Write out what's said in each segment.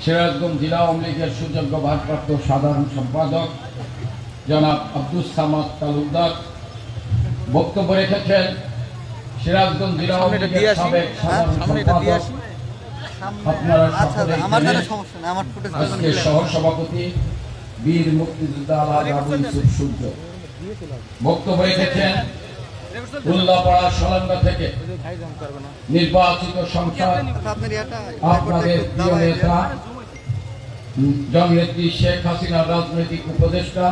সিরাজগঞ্জ জেলা আওয়ামী লীগের সুযোগ্য ভারপ্রাপ্ত সাধারণ সম্পাদক জনাব আব্দুস সামাদ তালুকদার বক্তব্য রেখেছেন। সিরাজগঞ্জ জেলা আওয়ামী লীগের সাবেক সাধারণ সম্পাদক আপনারা সকলেই আজকে সহসভাপতি বীর মুক্তিযোদ্ধা আলহাজ আবু ইউসুফ সূর্য বক্তব্য রেখেছেন। উল্লাপাড়া সলাঙ্গা থেকে নির্বাচিত সংসদ আপনাদের প্রিয় নেতা জননেত্রী শেখ হাসিনার রাজনৈতিক উপদেষ্টা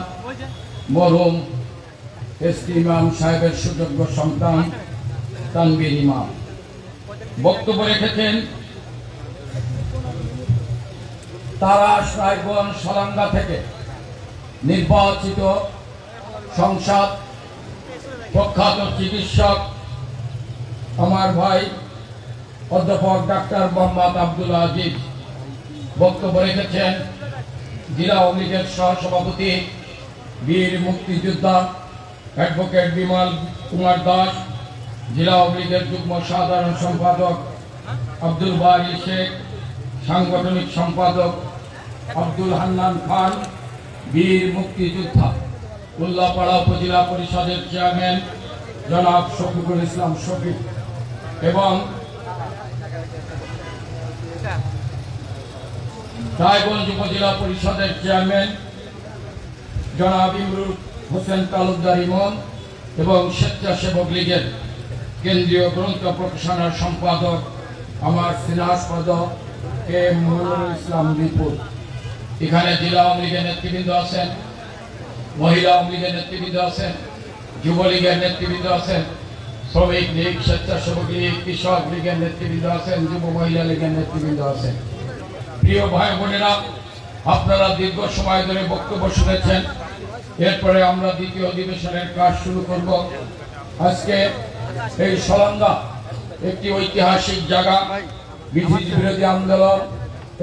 মরহুম এসপি ইমাম সাহেবের সুযোগ্য সন্তান তানভীর ইমাম বক্তব্য রেখেছেন। তারাস রায়গঞ্জ সলাঙ্গা থেকে নির্বাচিত সংসদ প্রখ্যাত চিকিৎসক আমার ভাই অধ্যাপক ডাক্তার মোহাম্মদ আব্দুল আজিজ বক্তব্য রেখেছেন। জেলা আওয়ামী লীগের সহসভাপতি বীর মুক্তিযোদ্ধা অ্যাডভোকেট বিমল কুমার দাস, জেলা আওয়ামী লীগের যুগ্ম সাধারণ সম্পাদক আব্দুল বারি শেখ, সাংগঠনিক সম্পাদক আব্দুল হান্নান খান, বীর মুক্তিযোদ্ধা উল্লাপাড়া উপজেলা পরিষদের চেয়ারম্যান জনাব শফিকুল ইসলাম শফিক এবং রায়গঞ্জ উপজেলা পরিষদের চেয়ারম্যান জনাব ইমরুল হোসেন তালুকদার ইমন এবং স্বেচ্ছাসেবক লীগের কেন্দ্রীয় গ্রন্থ প্রকাশনার সম্পাদক আমার স্নেহাস্পদ কে মনিরুল ইসলাম বিপুল। এখানে জেলা আওয়ামী লীগের নেতৃবৃন্দ আছেন, মহিলা আওয়ামী লীগের নেতৃবৃন্দ আছেন, যুবলীগের নেতৃবৃন্দ আছেন, শ্রমিক লীগ, স্বেচ্ছাসেবক লীগ, কৃষক লীগের নেতৃবৃন্দ আছেন, যুব মহিলা লীগের নেতৃবৃন্দ আছেন। প্রিয় ভাই বোনেরা, আপনারা দীর্ঘ সময় ধরে বক্তব্য শুনেছেন। এরপরে আমরা দ্বিতীয় অধিবেশনের কাজ শুরু করব। আজকে এই সলাঙ্গা একটি ঐতিহাসিক জায়গা। ব্রিটিশ বিরোধী আন্দোলন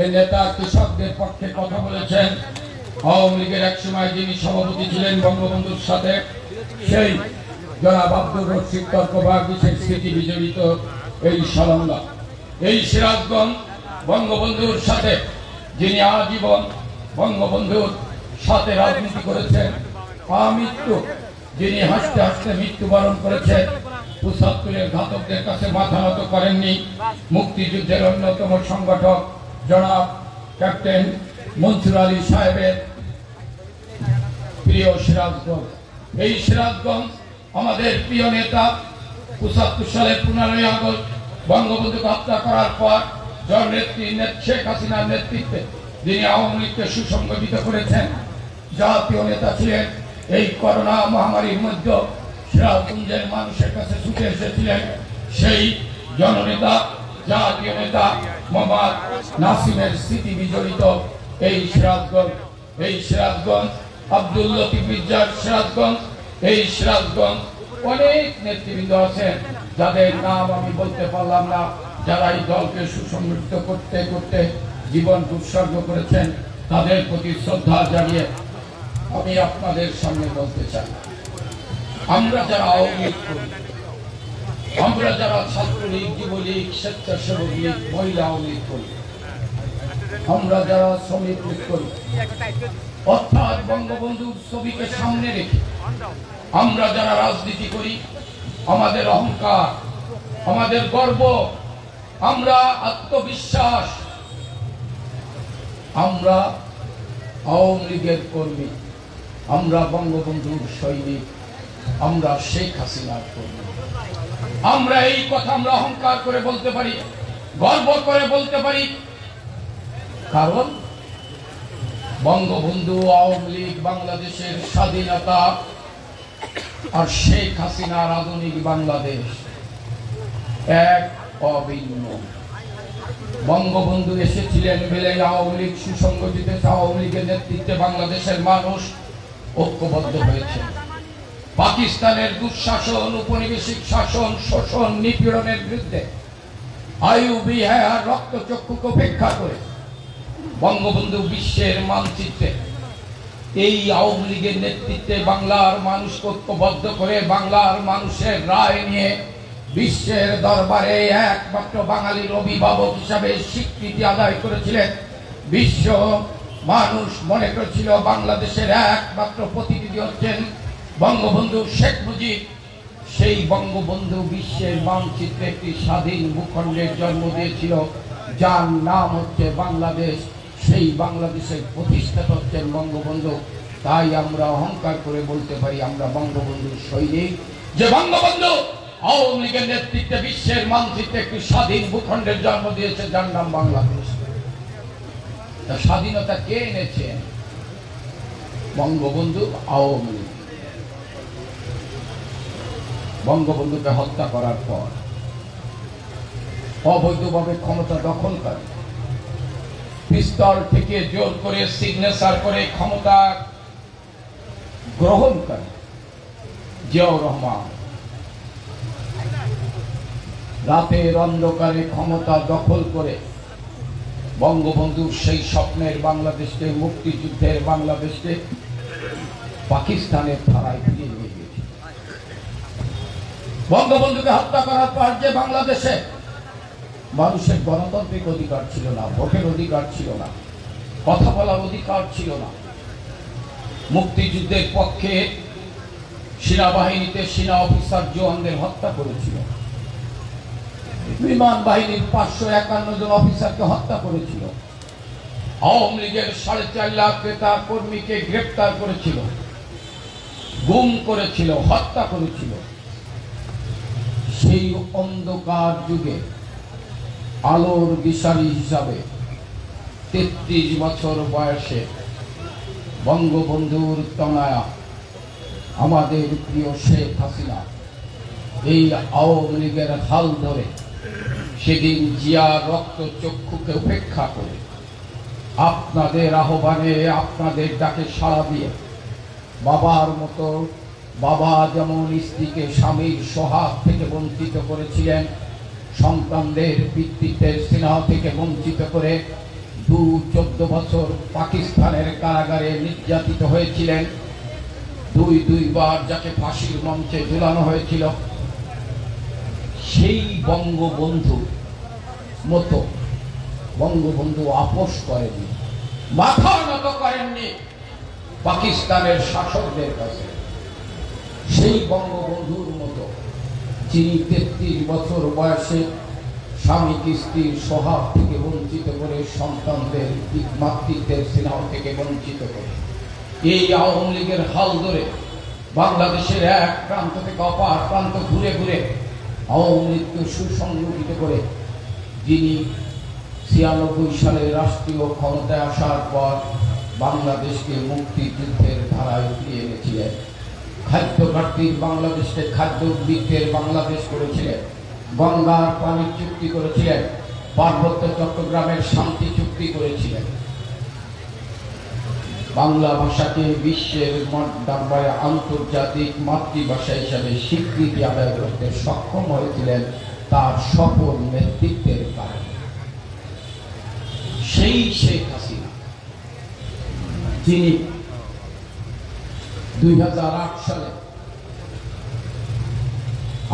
এই নেতা কৃষকদের পক্ষে কথা বলেছেন। আওয়ামী লীগের এক সময় যিনি সভাপতি ছিলেন বঙ্গবন্ধুর সাথে, সেই জনাব আব্দুর রশিদ তর্কবাগ বিশেষ স্মৃতি বিজড়িত এই সলাঙ্গা। এই সিরাজগঞ্জ বঙ্গবন্ধুর সাথে যিনি আজীবন বঙ্গবন্ধুর সাথে রাজনীতি করেছেন, আমৃত্যু যিনি হাসতে হাসতে মৃত্যুবরণ করেছেন, ৭৫-এর ঘাতকদের কাছে মাথা নত করেননি, মুক্তিযুদ্ধের অন্যতম সংগঠক জনাব ক্যাপ্টেন মনসুর আলী সাহেবের প্রিয় সিরাজগঞ্জ। এই সিরাজগঞ্জ আমাদের প্রিয় নেতা ৭৫ সালের ১৫ই আগস্ট বঙ্গবন্ধুকে হত্যা করার পর জননেত্রী শেখ হাসিনার নেতৃত্বে যিনি আওয়ামী লীগকে সুসংগঠিত করেছেন, জাতীয় নেতা ছিলেন। এই করোনা মহামারীর মধ্যে সিরাজগঞ্জের মানুষের কাছে ছুটে এসেছিলেন সেই জননেতা জাতীয় নেতা মোহাম্মদ নাসিমের স্মৃতি বিজড়িত এই সিরাজগঞ্জ। এই সিরাজগঞ্জ আব্দুল লতিফ মির্জার সিরাজগঞ্জ। এই সিরাজগঞ্জ অনেক নেতৃবৃন্দ আছেন যাদের নাম আমি বলতে পারলাম না, যারা এই দলকে সুসংগঠিত করতে করতে জীবন উৎসর্গ করেছেন। তাদের প্রতি শ্রদ্ধা জানিয়ে আমি আপনাদের সামনে বলতে চাই, আমরা যারা আওয়ামী লীগ করি, আমরা যারা ছাত্রলীগ, যুবলীগ, স্বেচ্ছাসেবক লীগ, মহিলা আওয়ামী লীগ করি, আমরা যারা শ্রমিক লীগ করি, অর্থাৎ বঙ্গবন্ধুর ছবিকে সামনে রেখে আমরা যারা রাজনীতি করি, আমাদের অহংকার, আমাদের গর্ব, আমরা আত্মবিশ্বাস, আমরা আওয়ামী লীগের কর্মী, আমরা বঙ্গবন্ধুর সৈনিক, আমরা শেখ হাসিনার কর্মী। আমরা এই কথা আমরা অহংকার করে বলতে পারি, গর্ব করে বলতে পারি, কারণ বঙ্গবন্ধু, আওয়ামী লীগ, বাংলাদেশের স্বাধীনতা আর শেখ হাসিনার আধুনিক বাংলাদেশ এক অভিন্ন। বঙ্গবন্ধু এসেছিলেন বলে আওয়ামী লীগ সুসংগঠিত, আওয়ামী লীগের নেতৃত্বে বাংলাদেশের মানুষ ঐক্যবদ্ধ হয়েছে। পাকিস্তানের দুঃশাসন, উপনিবেশিক শাসন, শোষণ, নিপীড়নের বিরুদ্ধে আইয়ুবী আর রক্তচক্ষুকে উপেক্ষা করে বঙ্গবন্ধু বিশ্বের মানচিত্রে এই আওয়ামী লীগের নেতৃত্বে বাংলার মানুষকে ঐক্যবদ্ধ করে বাংলার মানুষের রায় নিয়ে বিশ্বের দরবারে একমাত্র বাঙালির অভিভাবক হিসাবে স্বীকৃতি আদায় করেছিলেন বিশ্ব মানুষ মনে করেছিল বাংলাদেশের একমাত্র প্রতিনিধি হচ্ছেন বঙ্গবন্ধু শেখ মুজিব। সেই বঙ্গবন্ধু বিশ্বের মানচিত্রে একটি স্বাধীন ভূখণ্ডের জন্ম দিয়েছিল, যার নাম হচ্ছে বাংলাদেশ। সেই বাংলাদেশের প্রতিষ্ঠাতা হচ্ছেন বঙ্গবন্ধু। তাই আমরা অহংকার করে বলতে পারি আমরা বঙ্গবন্ধুর সৈনিক, যে বঙ্গবন্ধু আওয়ামী লীগের নেতৃত্বে বিশ্বের মানচিত্রে একটি স্বাধীন ভূখণ্ডের জন্ম দিয়েছে, যার নাম বাংলাদেশ। স্বাধীনতা কে এনেছেন? বঙ্গবন্ধু, আওয়ামী লীগ। বঙ্গবন্ধুকে হত্যা করার পর অবৈধভাবে ক্ষমতা দখল করে, পিস্তল থেকে জোর করে সিগনেচার করে ক্ষমতা গ্রহণ করে জিয়াউর রহমান। রাতের অন্ধকারে ক্ষমতা দখল করে বঙ্গবন্ধুর সেই স্বপ্নের বাংলাদেশকে, মুক্তিযুদ্ধের বাংলাদেশকে পাকিস্তানের ধারায় ফিরিয়ে নিয়ে গিয়েছে। বঙ্গবন্ধুকে হত্যা করার পর যে বাংলাদেশে মানুষের গণতান্ত্রিক অধিকার ছিল না, ভোটের অধিকার ছিল না, কথা বলার অধিকার ছিল না, মুক্তিযুদ্ধের পক্ষে সেনাবাহিনীতে সেনা অফিসার জওয়ানদের হত্যা করেছিল, বিমান বাহিনীর 551 জন অফিসারকে হত্যা করেছিল, আওয়ামী লীগের 4.5 লাখ নেতা কর্মীকে গ্রেপ্তার করেছিল, গুম করেছিল, হত্যা করেছিল। সেই অন্ধকার যুগে আলোর দিশারি হিসাবে 33 বছর বয়সে বঙ্গবন্ধুর তনয়া আমাদের প্রিয় শেখ হাসিনা এই আওয়ামী লীগের হাল ধরে সেদিন জিয়ার রক্ত চক্ষুকে উপেক্ষা করে আপনাদের আহ্বানে, আপনাদের ডাকে সাড়া দিয়ে বাবার মতো, বাবা যেমন স্ত্রীকে স্বামীর সোহাগ থেকে বঞ্চিত করেছিলেন, সন্তানদের পিতৃত্বের স্নেহ থেকে বঞ্চিত করে 14 বছর পাকিস্তানের কারাগারে নির্যাতিত হয়েছিলেন, দুইবার যাকে ফাঁসির মঞ্চে ঝুলানো হয়েছিল, সেই বঙ্গবন্ধু মতো বঙ্গবন্ধু আপোষ করেনি, মাথা নত করেননি পাকিস্তানের শাসকদের কাছে। সেই বঙ্গবন্ধুর মতো যিনি 33 বছর বয়সে স্বামী স্ত্রীর সোহাগ থেকে বঞ্চিত করে, সন্তানদের মাতৃত্বের স্নেহ থেকে বঞ্চিত করে এই আওয়ামী লীগের হাল ধরে বাংলাদেশের এক প্রান্ত থেকে অপর প্রান্ত ঘুরে ঘুরে আওয়ামী লীগকে সুসংগঠিত করে যিনি 96 সালে রাষ্ট্রীয় ক্ষমতায় আসার পর বাংলাদেশকে মুক্তিযুদ্ধের ধারায় ফিরিয়ে এনেছিলেন, খাদ্য ঘাটতির বাংলাদেশকে খাদ্য বৃদ্ধির বাংলাদেশ করেছিলেন, গঙ্গার পানির চুক্তি করেছিলেন, পার্বত্য চট্টগ্রামের শান্তি চুক্তি করেছিলেন, বাংলা ভাষাকে বিশ্বের দরবারে আন্তর্জাতিক মাতৃভাষা হিসাবে স্বীকৃতি আদায় করতে সক্ষম হয়েছিলেন তার সফল নেতৃত্বের কারণে। সেই শেখ হাসিনা যিনি 2008 সালে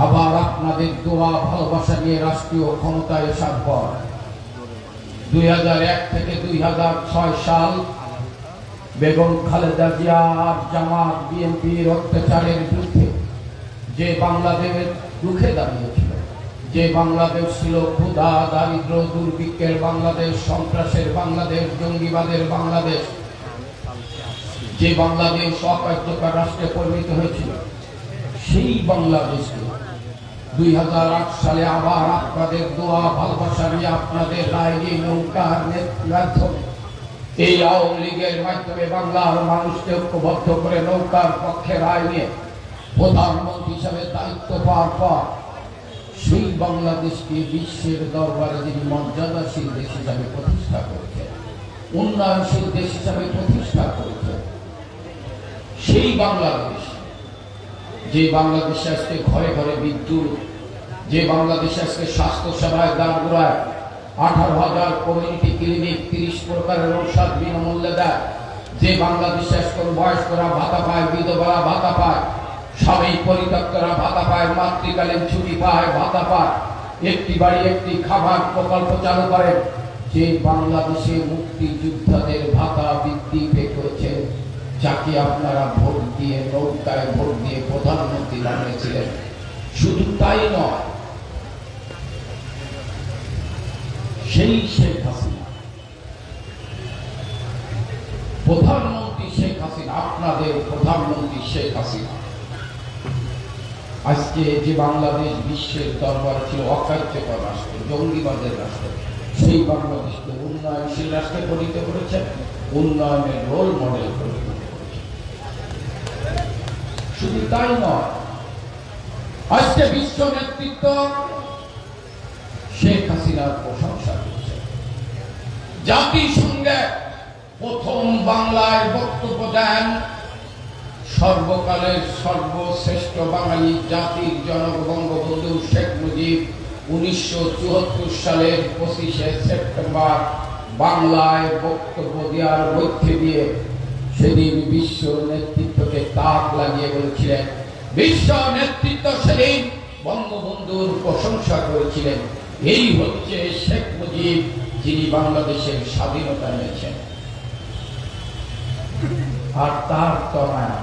আবার আপনাদের দোয়া ভালোবাসা নিয়ে রাষ্ট্রীয় ক্ষমতায় আসার পর 2001 থেকে 2006 সাল বেগম খালেদা জিয়া আর জামাত বিএনপির অত্যাচারের বিরুদ্ধে যে বাংলাদেশ রুখে দাঁড়িয়েছিল, যে বাংলাদেশ ছিল ক্ষুধা, দারিদ্র, দুর্ভিক্ষের বাংলাদেশ, সন্ত্রাসের বাংলাদেশ, জঙ্গিবাদের বাংলাদেশ, যে বাংলাদেশ অকার্যকর রাষ্ট্রে পরিণত হয়েছিল, সেই বাংলাদেশকে 2008 সালে আবার আপনাদের দোয়া ভালোবাসা নিয়ে, আপনাদের রায় নিয়ে, নৌকার মাধ্যমে, এই আওয়ামী লীগের মাধ্যমে বাংলার মানুষকে ঐক্যবদ্ধ করে নৌকার পক্ষে রায় নিয়ে প্রধানমন্ত্রী হিসাবে দায়িত্ব পাওয়ার পর সেই বাংলাদেশকে বিশ্বের দরবারে যিনি মর্যাদাশীল দেশ হিসাবে প্রতিষ্ঠা করেছেন, উন্নয়নশীল দেশ হিসাবে প্রতিষ্ঠা করেছেন, সেই বাংলাদেশ, যে বাংলাদেশে আজকে ঘরে ঘরে বিদ্যুৎ, যে বাংলাদেশে আজকে স্বাস্থ্য সেবায় দাঁড়ায় 18,000 কমিউনিটি ক্লিনিক, 30 প্রকারের ঔষধ বিনামূল্যে দেয়, যে বাংলাদেশে আজকে বয়স্করা ভাতা পায়, বিধবারা ভাতা পায়, স্বামী পরিত্যক্তরা ভাতা পায়, মাতৃকালীন ছুটি পায়, ভাতা পায়, একটি বাড়ি একটি খাবার প্রকল্প চালু করে, যে বাংলাদেশে মুক্তিযোদ্ধাদের ভাতা বৃদ্ধি করেছেন, যাকে আপনারা ভোট দিয়ে নৌকায় ভোট দিয়ে প্রধানমন্ত্রী বানিয়েছিলেন, শুধু তাই নয়, সেই শেখ হাসিনা, প্রধানমন্ত্রী শেখ হাসিনা, আপনাদের প্রধানমন্ত্রী শেখ হাসিনা আজকে যে বাংলাদেশ বিশ্বের দরবার ছিল অকার্যকর রাষ্ট্র, জঙ্গিবাদের রাষ্ট্র, সেই বাংলাদেশকে উন্নয়নশীল রাষ্ট্রে পরিণত করেছেন, উন্নয়নের রোল মডেল পরিণত করেছেন। শুধু তাই নয়, আজকে বিশ্ব নেতৃত্ব শেখ হাসিনার প্রশংসা করছে। জাতিসংঘে প্রথম বাংলায় বক্তব্য দেন সর্বকালের সর্বশ্রেষ্ঠ বাঙালি জাতির জনক বঙ্গবন্ধু শেখ মুজিব 1974 সালের 25শে সেপ্টেম্বর বাংলায় বক্তব্য দেওয়ার মধ্যে দিয়ে সেদিন বিশ্ব নেতৃত্বকে তাক লাগিয়ে বলেছিলেন। বিশ্ব নেতৃত্ব সেদিন বঙ্গবন্ধুর প্রশংসা করেছিলেন। এই হচ্ছে শেখ মুজিব, যিনি বাংলাদেশের স্বাধীনতা এনেছেন। আর তার তনায়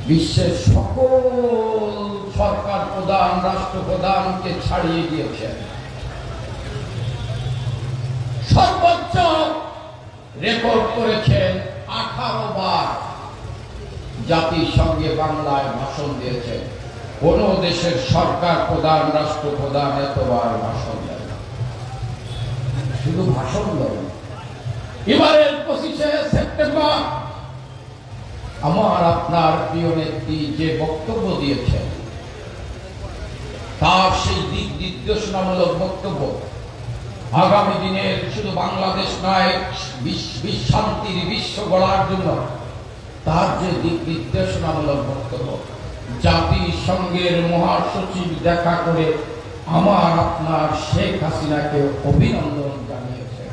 বিশ্বের সকল সরকার প্রধান, রাষ্ট্রপ্রধানকে ছাড়িয়ে দিয়েছেন। সর্বোচ্চ রেকর্ড করেছেন 18 বার জাতিসংঘে বাংলায় ভাষণ দিয়েছেন। কোন দেশের সরকার প্রধান, রাষ্ট্রপ্রধান এতবার ভাষণ দেন না। শুধু ভাষণ দেন। এবারের 25শে সেপ্টেম্বর আমার আপনার প্রিয় নেত্রী যে বক্তব্য দিয়েছেন, তার সেই দিক নির্দেশনামূলক বক্তব্য আগামী দিনের শুধু বাংলাদেশ নয়, শান্তির বিশ্ব গড়ার জন্য তার যে দিক নির্দেশনামূলক বক্তব্য, জাতিসংঘের মহাসচিব দেখা করে আমার আপনার শেখ হাসিনাকে অভিনন্দন জানিয়েছে।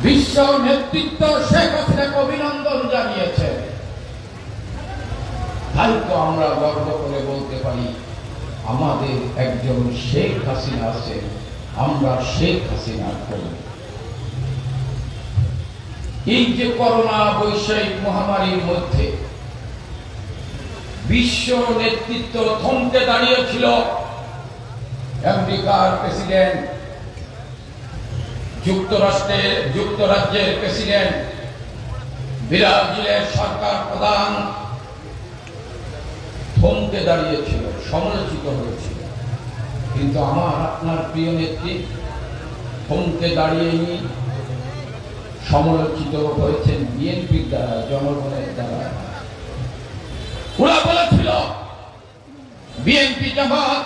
বিশ্ব নেতৃত্ব শেখ হাসিনাকে অভিনন্দন জানিয়েছে। তাই তো আমরা গর্ব করে বলতে পারি আমাদের একজন শেখ হাসিনা আছে, আমরা শেখ হাসিনার কর্মী। এই যে করোনা বৈশ্বিক মহামারীর মধ্যে বিশ্ব নেতৃত্ব থমকে দাঁড়িয়েছিল। আমেরিকার প্রেসিডেন্ট, যুক্তরাজ্যের প্রেসিডেন্ট, ব্রাজিলের সরকার প্রধান থমকে দাঁড়িয়েছিল, সমালোচিত হয়েছিল। কিন্তু আমার আপনার প্রিয় নেত্রী থমকে দাঁড়িয়েনি, সমালোচিত হয়েছেন বিএনপির দ্বারা, জনগণের দ্বারা। ওরা বলেছিল বিএনপি জামাত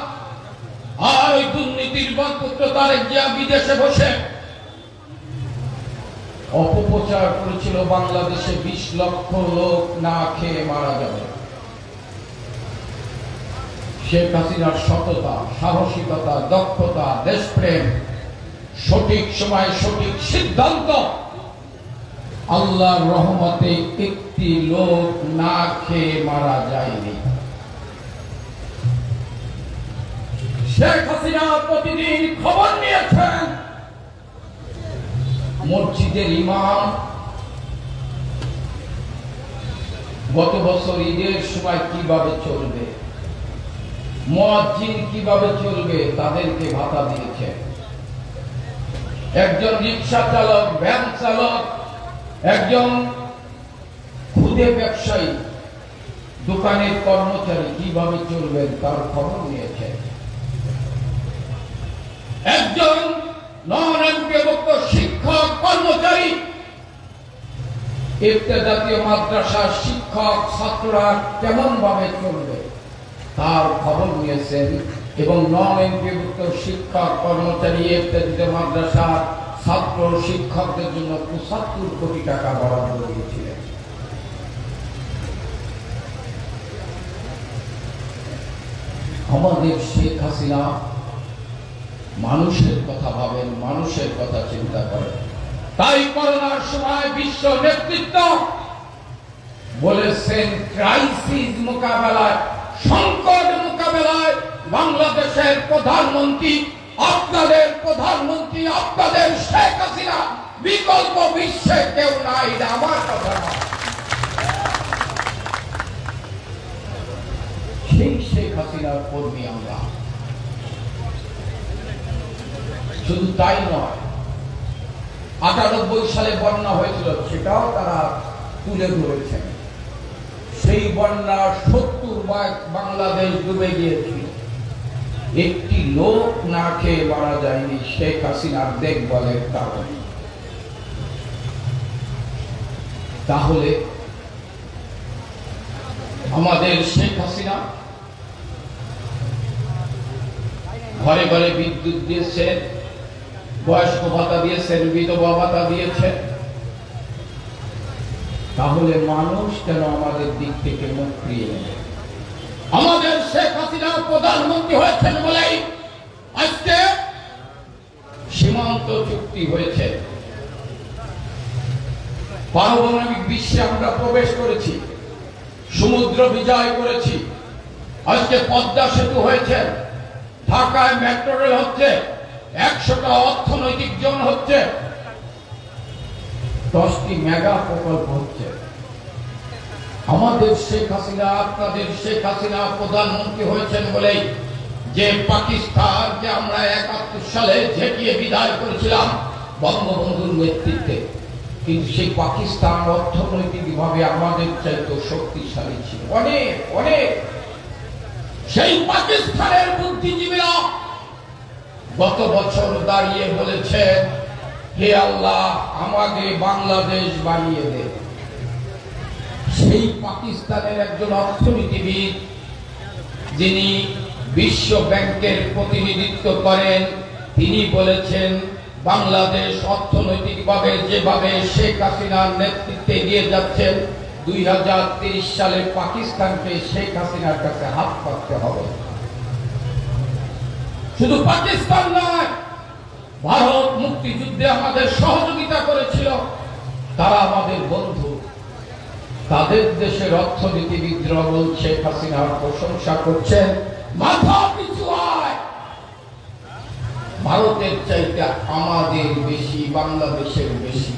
আর ওই দুর্নীতির বরপুত্র তারেক জিয়া বিদেশে বসে অপপ্রচার করেছিল বাংলাদেশে 20 লক্ষ লোক না খেয়ে মারা যাবে। শেখ হাসিনার সততা, সাহসিকতা, দক্ষতা, দেশপ্রেম, সঠিক সময় সঠিক সিদ্ধান্ত, আল্লাহর রহমতে একটি লোক না খেয়ে মারা যায়নি। শেখ হাসিনা প্রতিদিন খবর নিয়েছেন মসজিদের ইমাম গত বছর ঈদের সময় কিভাবে চলবে, মুয়াজ্জিন কিভাবে চলবে, তাদেরকে ভাতা দিয়েছে। একজন রিক্সা চালক, ভ্যান চালক, একজন খুদে ব্যবসায়ী, দোকানের কর্মচারী কিভাবে চলবেন তার খবর নিয়েছে। একজন নন-এমপিভুক্ত শিক্ষক কর্মচারী, জাতীয় মাদ্রাসার শিক্ষক, ছাত্ররা কেমন ভাবে চলবে তার খবর নিয়েছেন। এবং নন-এমপিভুক্ত শিক্ষক কর্মচারী, জাতীয় মাদ্রাসার ছাত্র শিক্ষকদের জন্য 75 কোটি টাকা বরাদ্দ দিয়েছিলেন। আমাদের শেখ হাসিনা মানুষের কথা ভাবেন, মানুষের কথা চিন্তা করেন। তাই করোনার সময় বিশ্ব নেতৃত্ব বলেছেন ক্রাইসিস মোকাবেলায়, সংকট মোকাবেলায় বাংলাদেশের প্রধানমন্ত্রী আপনাদের প্রধানমন্ত্রী, আপনাদের শেখ হাসিনা, বিকল্প বিশ্বে কেউ নাই, এটা আমার কথা না। সেই শেখ হাসিনার কর্মী আমরা। শুধু তাই নয়, 98 সালে বন্যা হয়েছিল, সেটাও তারা তুলে ধরেছেন। সেই বন্যা 70 ভাগ বাংলাদেশ ডুবে গিয়েছিল, একটি লোক না খেয়ে মারা যায়নি শেখ হাসিনার দেখভালের কারণে। তাহলে আমাদের শেখ হাসিনা ঘরে ঘরে বিদ্যুৎ দিয়েছেন, বয়স্ক ভাতা দিয়েছেন, বিধবা ভাতা দিয়েছেন, তাহলে মানুষ কেন আমাদের দিক থেকে মুখ ফিরিয়ে নেবে? আমাদের শেখ হাসিনা প্রধানমন্ত্রী হয়েছেন বলেই আজকে সীমান্ত চুক্তি হয়েছে, পারমাণবিক বিশ্বে আমরা প্রবেশ করেছি, সমুদ্র বিজয় করেছি, আজকে পদ্মা সেতু হয়েছে, ঢাকায় মেট্রো রেল হচ্ছে, 100টা অর্থনৈতিক জোন হচ্ছে, 10টি মেগা প্রকল্প হচ্ছে। আমাদের শেখ হাসিনা, আপনাদের শেখ হাসিনা প্রধানমন্ত্রী হয়েছেন বলেই যে পাকিস্তানকে আমরা 71 সালে ঝেঁটিয়ে বিদায় করেছিলাম বঙ্গবন্ধুর নেতৃত্বে, কিন্তু সেই পাকিস্তান অর্থনৈতিকভাবে আমাদের চাইতে শক্তিশালী ছিল অনেক অনেক। সেই পাকিস্তানের বুদ্ধিজীবীরা গত বছর দাঁড়িয়ে বলেছেন, হে আল্লাহ আমাকে বাংলাদেশ বানিয়ে দে। সেই পাকিস্তানের একজন অর্থনীতিবিদ, যিনি বিশ্ব ব্যাংকের প্রতিনিধিত্ব করেন, তিনি বলেছেন বাংলাদেশ অর্থনৈতিকভাবে যেভাবে শেখ হাসিনার নেতৃত্বে এগিয়ে যাচ্ছেন, 2030 সালে পাকিস্তানকে শেখ হাসিনার কাছে হাত পাততে হবে। শুধু পাকিস্তান নয়, ভারত মুক্তিযুদ্ধে আমাদের সহযোগিতা করেছিল, তারা আমাদের বন্ধু। তাদের দেশের অর্থনীতিবিদরা শেখ হাসিনার প্রশংসা করছেন, মাথা পিছু আয়। ভারতের চাইতে আমাদের বেশি, বাংলাদেশের বেশি,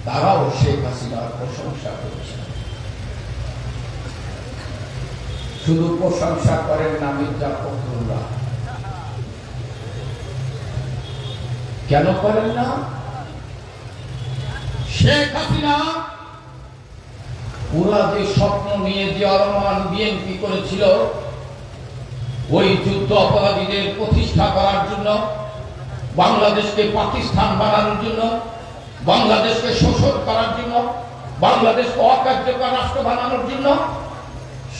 তারাও শেখ হাসিনার প্রশংসা করছেন। শুধু প্রশংসা করেন না মির্জা ফখরুল্লাহ, কেন করেন না? শেখ হাসিনা পুরা যে স্বপ্ন নিয়ে জিয়া রহমান বিএনপি করেছিল, ওই যুদ্ধ অপরাধীদের প্রতিষ্ঠা করার জন্য, বাংলাদেশকে পাকিস্তান বানানোর জন্য, বাংলাদেশকে শোষণ করার জন্য, বাংলাদেশকে অকার্যকর রাষ্ট্র বানানোর জন্য,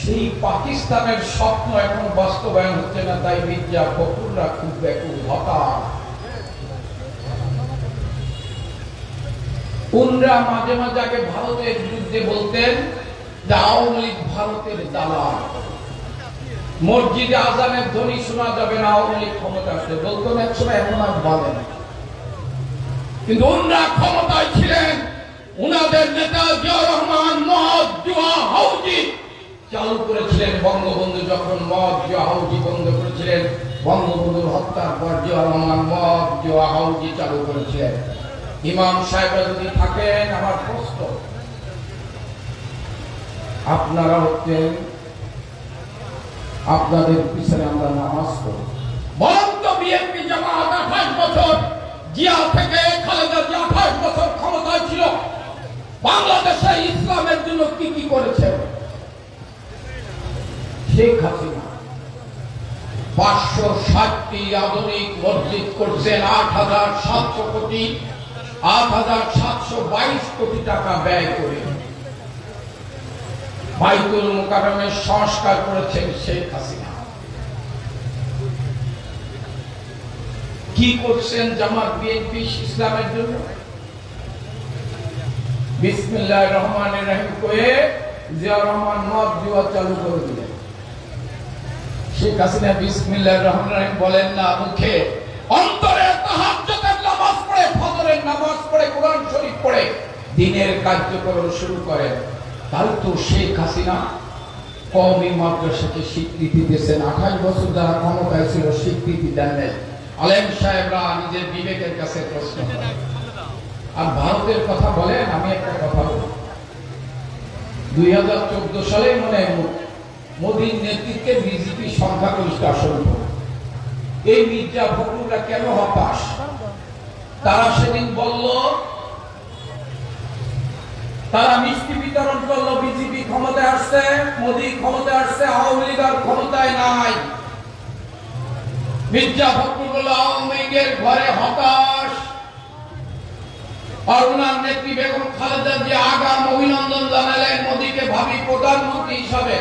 সেই পাকিস্তানের স্বপ্ন এখন বাস্তবায়ন হচ্ছে না। তাই মির্জা ফখরুল্লাহ খুব ব্যাকুল, হতাশ। উনরা মাঝে মাঝে আগে ভারতের বিরুদ্ধে বলতেন যে আওয়ামী লীগ ভারতের দালাল, মসজিদে আজানের ধ্বনি শোনা যাবে না আওয়ামী লীগ ক্ষমতা আসলে, বলতেন একসময়, এমন আর বলেন। কিন্তু উনরা ক্ষমতায় ছিলেন, উনাদের নেতা জিয়া রহমান মদ জুয়া হাউজি চালু করেছিলেন। বঙ্গবন্ধু যখন মদ জুয়া হাউজি বন্ধ করেছিলেন, বঙ্গবন্ধুর হত্যার পর জিয়া রহমান মদ জুয়া হাউজি চালু করেছিলেন। ইমাম সাহেবরা যদি থাকেন, আমার প্রশ্ন, আপনারা হচ্ছেন, আপনাদের পিছনে আমরা নামাজ পড়ি, বরং তো বিএনপি জামাত 28 বছর, জিয়া থেকে খালেদা জিয়া 28 বছর ক্ষমতায় ছিল, বাংলাদেশে ইসলামের জন্য কি কি করেছে? শেখ হাসিনা 560টি আধুনিক মসজিদ করছেন, 8,700 কোটি, 8,722 কোটি টাকা ব্যয় করে। বাইতুল মুকাররমের সংস্কার করেছেন শেখ হাসিনা। কি করছেন জামাত বিএনপি ইসলামের জন্য? বিসমিল্লাহির রহমানির রহিম কয়ে জিয়া রহমান মদ জুয়া চালু করে দিলেন। শেখ হাসিনা বিসমিল্লাহির রহমানির রহিম বলেন না মুখে, অন্তরে তাহাজ্জুদের নামাজ পড়ে, ফজরের নামাজ পড়ে, কোরআন শরীফ পড়ে দিনের কার্যক্রম শুরু করেন। তাই তো শেখ হাসিনা কওমি মাদ্রাসাকে স্বীকৃতি দিয়েছেন। 28 বছর যারা ক্ষমতায় ছিল স্বীকৃতি দেন নাই। আলেম সাহেবরা নিজের বিবেকের কাছে প্রশ্ন করেন। আর ভারতের কথা বলেন, আমি একটা কথা বলি, 2014 সালে মনে হয় মোদীর নেতৃত্বে বিজেপি সংখ্যাগরিষ্ঠ আসন পায়। এই মির্জা ফখরুলরা কেন হতাশ? তারা সেদিন বলল, তারা মিষ্টি বিতরণ করলো, বিজেপি ক্ষমতায় আসছে, মোদী ক্ষমতায় আসছে, আওয়ামী লীগ আর ক্ষমতায় নাই। মির্জা ফখরুল বলল আওয়ামী লীগের ঘরে হতাশ। আর ওনার নেত্রী বেগম খালেদা জিয়া আগাম অভিনন্দন জানালেন মোদীকে ভাবি প্রধানমন্ত্রী হিসাবে।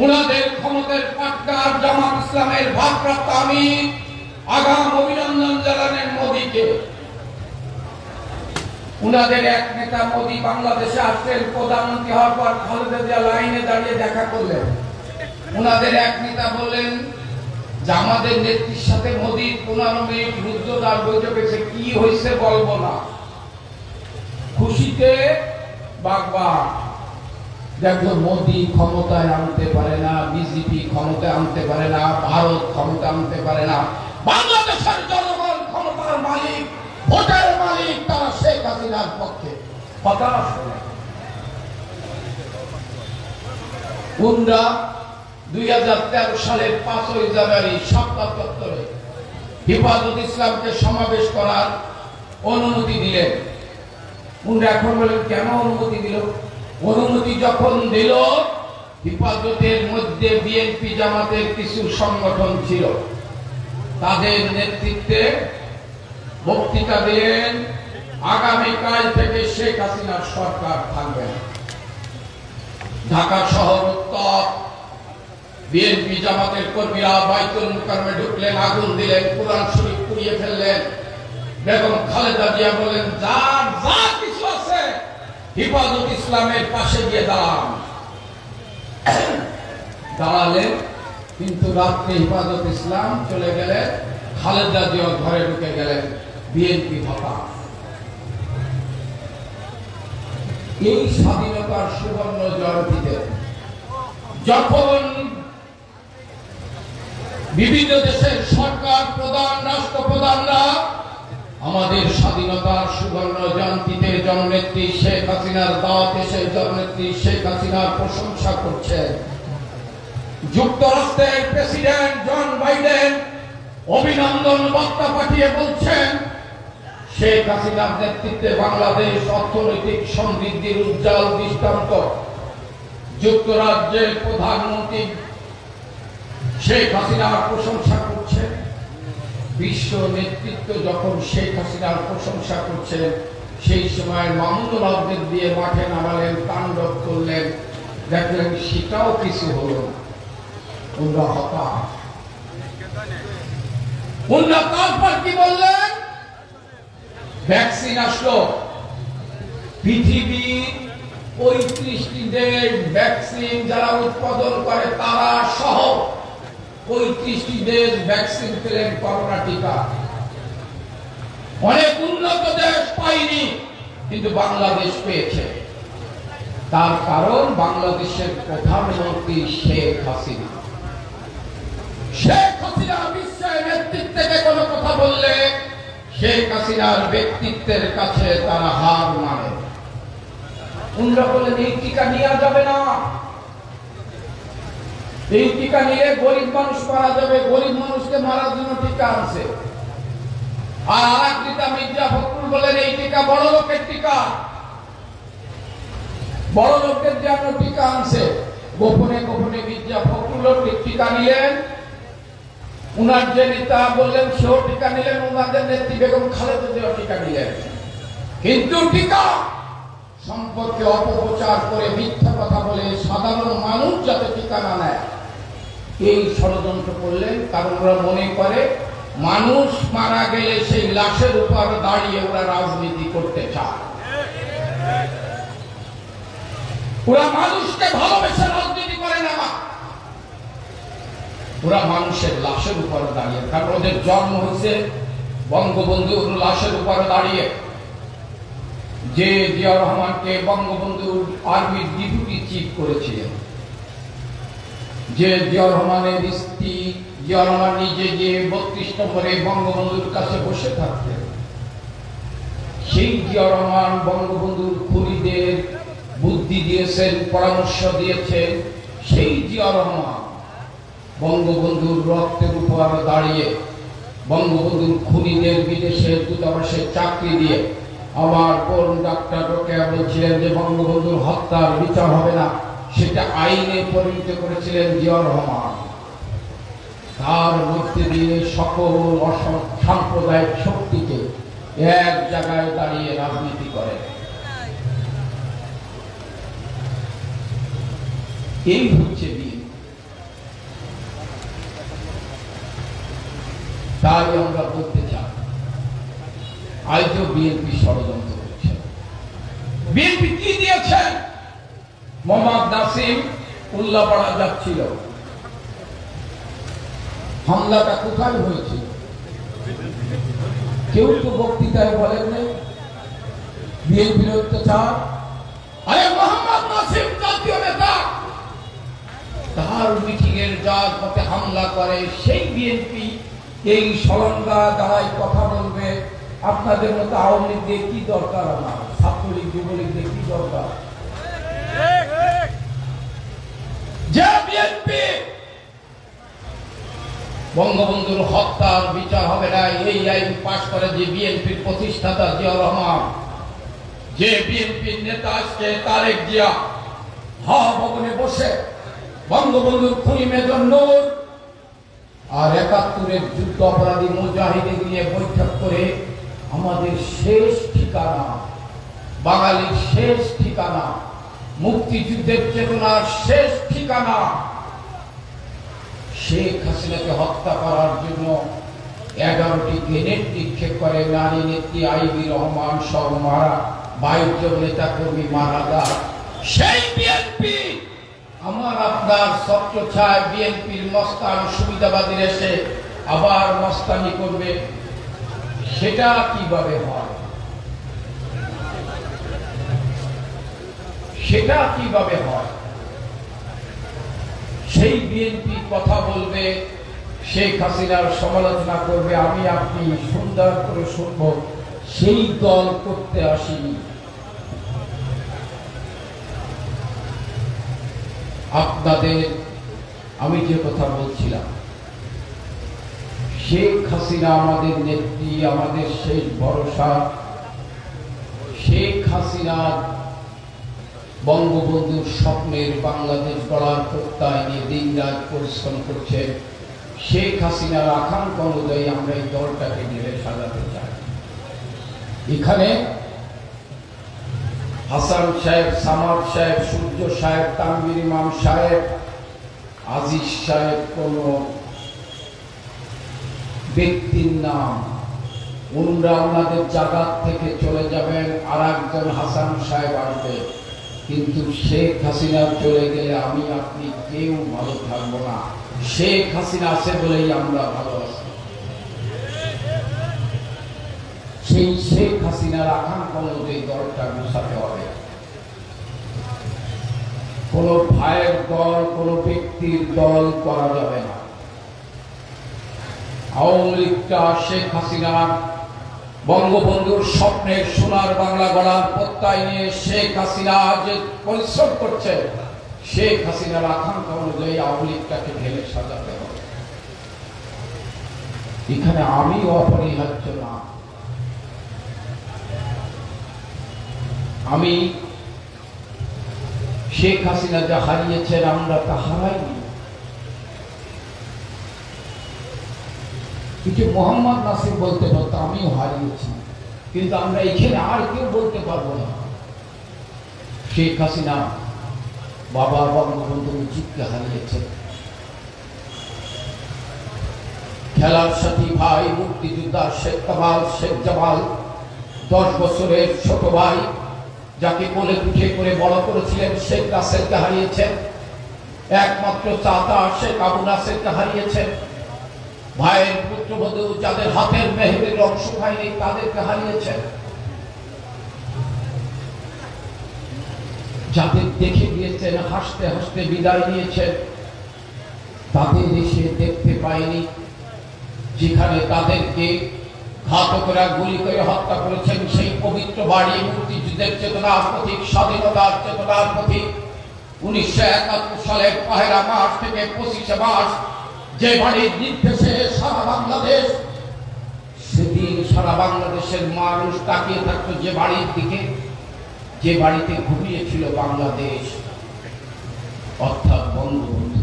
উনাদের ক্ষমতার পাটকার জামাত ইসলামের ভারপ্রাপ্ত আমির আগাম অভিনন্দন জানালেন মোদীকে। উনাদের এক নেতা মোদী বাংলাদেশে আসছেন, প্রধানমন্ত্রী হওয়ার পর খালেদা জিয়া লাইনে দাঁড়িয়ে দেখা করলেন। উনাদের এক নেতা বললেন যে আমাদের নেত্রীর সাথে মোদীর 15 মিনিট রুদ্ধদ্বার বৈঠক হয়েছে, কি হয়েছে বলবো না। খুশিতে বাগবা। দেখো মোদী ক্ষমতায় আনতে পারে না, বিজেপি ক্ষমতায় আনতে পারে না, ভারত ক্ষমতা আনতে পারে না, বাংলাদেশের জনগণ ক্ষমতার মালিক, ভোটের মালিক, তারা শেখ হাসিনার পক্ষে। হতাশ হলেন। 2013 সালের 5ই জানুয়ারি শাপলা চত্বরে হেফাজত ইসলামকে সমাবেশ করার অনুমতি দিলেন। উনরা এখন বলেন কেন অনুমতি দিল? অনুমতি যখন দিল, হেফাজতের মধ্যে বিএনপি জামাতের কিছু সংগঠন ছিল, তাদের নেতৃত্বে বক্তৃতা দিলেন আগামীকাল থেকে শেখ হাসিনার সরকার থাকবে না। ঢাকা শহর উত্তপ্ত। বিএনপি জামাতের কর্মীরা বাইতুল মুকাররমে ঢুকলেন, আগুন দিলেন, কোরআন শরীফ পুড়িয়ে ফেললেন। বেগম খালেদা জিয়া বলেন যার যা কিছু আছে হেফাজত ইসলামের পাশে গিয়ে দাঁড়ালেন। কিন্তু রাত্রে হেফাজত ইসলাম চলে গেলেন, খালেদা জিয়া ঘরে ঢুকে গেলেন। বিএনপি হতাশ। এই স্বাধীনতার সুবর্ণ জয়ন্তীতে যখন বিভিন্ন দেশের সরকার প্রধান, রাষ্ট্রপ্রধানরা আমাদের স্বাধীনতার সুবর্ণ জয়ন্তীতে জননেত্রী শেখ হাসিনার দাওয়াত এসে জননেত্রী শেখ হাসিনার প্রশংসা করছেন, যুক্তরাষ্ট্রের প্রেসিডেন্ট জন বাইডেন অভিনন্দন বার্তা পাঠিয়ে বলছেন শেখ হাসিনার নেতৃত্বে বাংলাদেশ অর্থনৈতিক সমৃদ্ধির উজ্জ্বল দৃষ্টান্ত। যুক্তরাজ্যের প্রধানমন্ত্রী শেখ হাসিনার প্রশংসা করছেন। বিশ্ব নেতৃত্ব যখন শেখ হাসিনার প্রশংসা করছেন, সেই সময় মামুনুল হকদের দিয়ে মাঠে নামালেন, তাণ্ডব করলেন, দেখলেন সেটাও কিছু হলো না। ওরা হতাশ। ওরা তারপর কি বললেন? ভ্যাকসিন আসলো। পৃথিবীর 35টি দেশ ভ্যাকসিন যারা উৎপাদন করে তারা সহ 35টি দেশ ভ্যাকসিন পেলেন করোনা টিকা। অনেক উন্নত দেশ পায়নি, কিন্তু বাংলাদেশ পেয়েছে। তার কারণ বাংলাদেশের প্রধানমন্ত্রী শেখ হাসিনা। শেখ হাসিনা বিশ্বের নেতৃত্বে কোনো কথা বললে শেখ হাসিনার ব্যক্তিত্বের কাছে তারা হার মানে। উনরা বলেন এই টিকা নেওয়া যাবে না, এই টিকা নিয়ে গরিব মানুষ মারা যাবে, গরিব মানুষকে মারার জন্য টিকা আনছে। আর আরেক নেতা মির্জা ফখরুল বলেন এই টিকা বড় লোকের টিকা, বড় লোকের জন্য টিকা আনছে। গোপনে গোপনে মির্জা ফখরুল টিকা নিলেন, উনার যে নেতা বললেন সেও টিকা নিলেন, উনাদের নেত্রী বেগম খালেদা জিয়া টিকা নিলেন। কিন্তু টিকা সম্পর্কে অপপ্রচার করে মিথ্যা কথা বলে সাধারণ মানুষ যাতে টিকা না নেয় এই ষড়যন্ত্র করলেন। কারণ ওরা মনে করে মানুষ মারা গেলে সেই লাশের উপর দাঁড়িয়ে ওরা রাজনীতি করতে চায়। ওরা মানুষকে ভালোবেসে রাজনীতি করে না, ওরা মানুষের লাশের উপর দাঁড়িয়ে। কারণ ওদের জন্ম হয়েছে বঙ্গবন্ধুর লাশের উপর দাঁড়িয়ে। যে জিয়াউর রহমানকে বঙ্গবন্ধুর আর্মির ডেপুটি চিফ করেছিলেন, যে জিয়াউর রহমানের স্ত্রী জিয়া রহমান নিজে গিয়ে 32 নম্বরে বঙ্গবন্ধুর কাছে বসে থাকতেন। সেই জিয়া রহমান বঙ্গবন্ধুর খুনিদের বুদ্ধি দিয়েছেন, পরামর্শ দিয়েছেন। সেই জিয়া রহমান বঙ্গবন্ধুর রক্তের উপর দাঁড়িয়ে বঙ্গবন্ধুর খুনিদের বিদেশের দূতাবাসে চাকরি দিয়ে আমার বোন ডাক্তার রোকেয়া বলছিলেন যে বঙ্গবন্ধুর হত্যার বিচার হবে না, সেটা আইনে পরিণত করেছিলেন জিয়া রহমান। তার মধ্যে দিয়ে সকল সাম্প্রদায়িক শক্তিকে এক জায়গায় দাঁড়িয়ে রাজনীতি করে। এই হচ্ছে বিএনপি। তাই আমরা বলতে চাই আজও বিএনপি ষড়যন্ত্র করছে। বিএনপি কি দিয়েছেন? মোহাম্মদ নাসিম উল্লাপাড়া যাচ্ছিল, হামলাটা কোথায় হয়েছিল? কেউ তো বক্তৃতায় বলেন নাই বিএনপির অত্যাচার। আরে মোহাম্মদ নাসিম জাতীয় নেতা, তার মিটিং এর রাজপথে হামলা করে সেই বিএনপি এই সলঙ্গা দাঁড়ায় কথা বলবে? আপনাদের মতো আওয়ামী লীগ দিয়ে কি দরকার, আমার ছাত্রলীগ যুবলীগ দিয়ে কি দরকার? যে বিএনপি বঙ্গবন্ধুর হত্যার বিচার হবে না এই আইন পাশ করে, যে বিএনপির প্রতিষ্ঠাতা জিয়া রহমান, যে বিএনপির নেতা আজকে তারেক জিয়া ভবনে বসে বঙ্গবন্ধুর খুনি মেজর নূর আর ৭১-এর যুদ্ধ অপরাধী মুজাহিদের নিয়ে বৈঠক করে আমাদের শেষ ঠিকানা, বাঙালির শেষ ঠিকানা, মুক্তিযুদ্ধের চেতনার শেষ ঠিকানা শেখ হাসিনাকে হত্যা করার জন্য 11টি গ্রেনেড নিক্ষেপ করে নারী নেত্রী আইবি রহমান সহ 22 জন নেতা কর্মী মারা যায়। সেই বিএনপি আমার আপনার ছত্রছায় বিএনপির মস্তান সুবিধাবাদীর এসে আবার মস্তানি করবে, সেটা কিভাবে হয়? সেটা কিভাবে হয়? সেই বিএনপি কথা বলবে, শেখ হাসিনার সমালোচনা করবে, আমি আপনি সুন্দর করে শুনব। সেই দল করতে আসিনি। আপনাদের আমি যে কথা বলছিলাম, শেখ হাসিনা আমাদের নেত্রী, আমাদের শেষ ভরসা। শেখ হাসিনা বঙ্গবন্ধুর স্বপ্নের বাংলাদেশ গড়ার প্রত্যয় নিয়ে দিনরাত পরিশ্রম করছে। শেখ হাসিনার আকাঙ্ক্ষা অনুযায়ী আমরা এই দলটাকে ঢেলে সাজাতে চাই। এখানে হাসান সাহেব, সামাদ সাহেব, সূর্য সাহেব, তানভীর ইমাম সাহেব, আজিজ সাহেব কোন ব্যক্তির নাম। ওনারা ওনাদের জায়গা থেকে চলে যাবেন, আর একজন হাসান সাহেব আসবে। কিন্তু শেখ হাসিনা চলে গেলে আমি আপনি কেউ ভালো থাকবো না। শেখ হাসিনা আছে বলেই আমরা ভালো আছি। সেই শেখ হাসিনার আকাঙ্ক্ষা অনুযায়ী দলটা গুছাতে হবে। কোন ভাইয়ের দল, কোন ব্যক্তির দল করা যাবে না। আওয়ামী লীগটা শেখ হাসিনার বঙ্গবন্ধুর স্বপ্নের সোনার বাংলা গড়ার প্রত্যয় নিয়ে শেখ হাসিনা যে পরিশ্রম করছে, শেখ হাসিনার আকাঙ্ক্ষা অনুযায়ী আওয়ামী লীগটাকে ঢেলে সাজাতে হবে। এখানে আমি অপরিহার্য না। আমি শেখ হাসিনা যা হারিয়েছেন আমরা তা হারাইনি। কিন্তু মোহাম্মদ নাসির বলতে পারতো আমিও হারিয়েছি, কিন্তু আমরা এখানে আর কেউ বলতে পারবো না শেখ হাসিনা বাবা বঙ্গবন্ধু মুজিবকে হারিয়েছে। খেলার সাথী ভাই মুক্তিযোদ্ধা শেখ কামাল, শেখ জামাল, 10 বছরের ছোট ভাই যাকে কোলে পিঠে করে বড় করেছিলেন শেখ রাসেলকে হারিয়েছেন। একমাত্র চাচা শেখ আবু নাসেরকে হারিয়েছেন। ভাইয়ের পুত্রবধূ যাদের হাতের মেহেদির অংশ খায়নি তাদেরকে হারিয়েছেন। যাদের দেখে গিয়েছেন হাসতে হাসতে বিদায় নিয়েছেন তাদের এসে দেখতে পায়নি, যেখানে তাদেরকে ঘাতকরা গুলি করে হত্যা করেছেন সেই পবিত্র বাড়ি, মুক্তিযুদ্ধের চেতনার প্রতীক, স্বাধীনতার চেতনার প্রতীক। 1971 সালের 1 মার্চ থেকে 25 মার্চ যে বাড়ির নির্দেশে সারা বাংলাদেশ, সেদিন সারা বাংলাদেশের মানুষ তাকিয়ে থাকতো যে বাড়ির দিকে, যে বাড়িতে ঘুমিয়েছিল বাংলাদেশ, অর্থাৎ বঙ্গবন্ধু।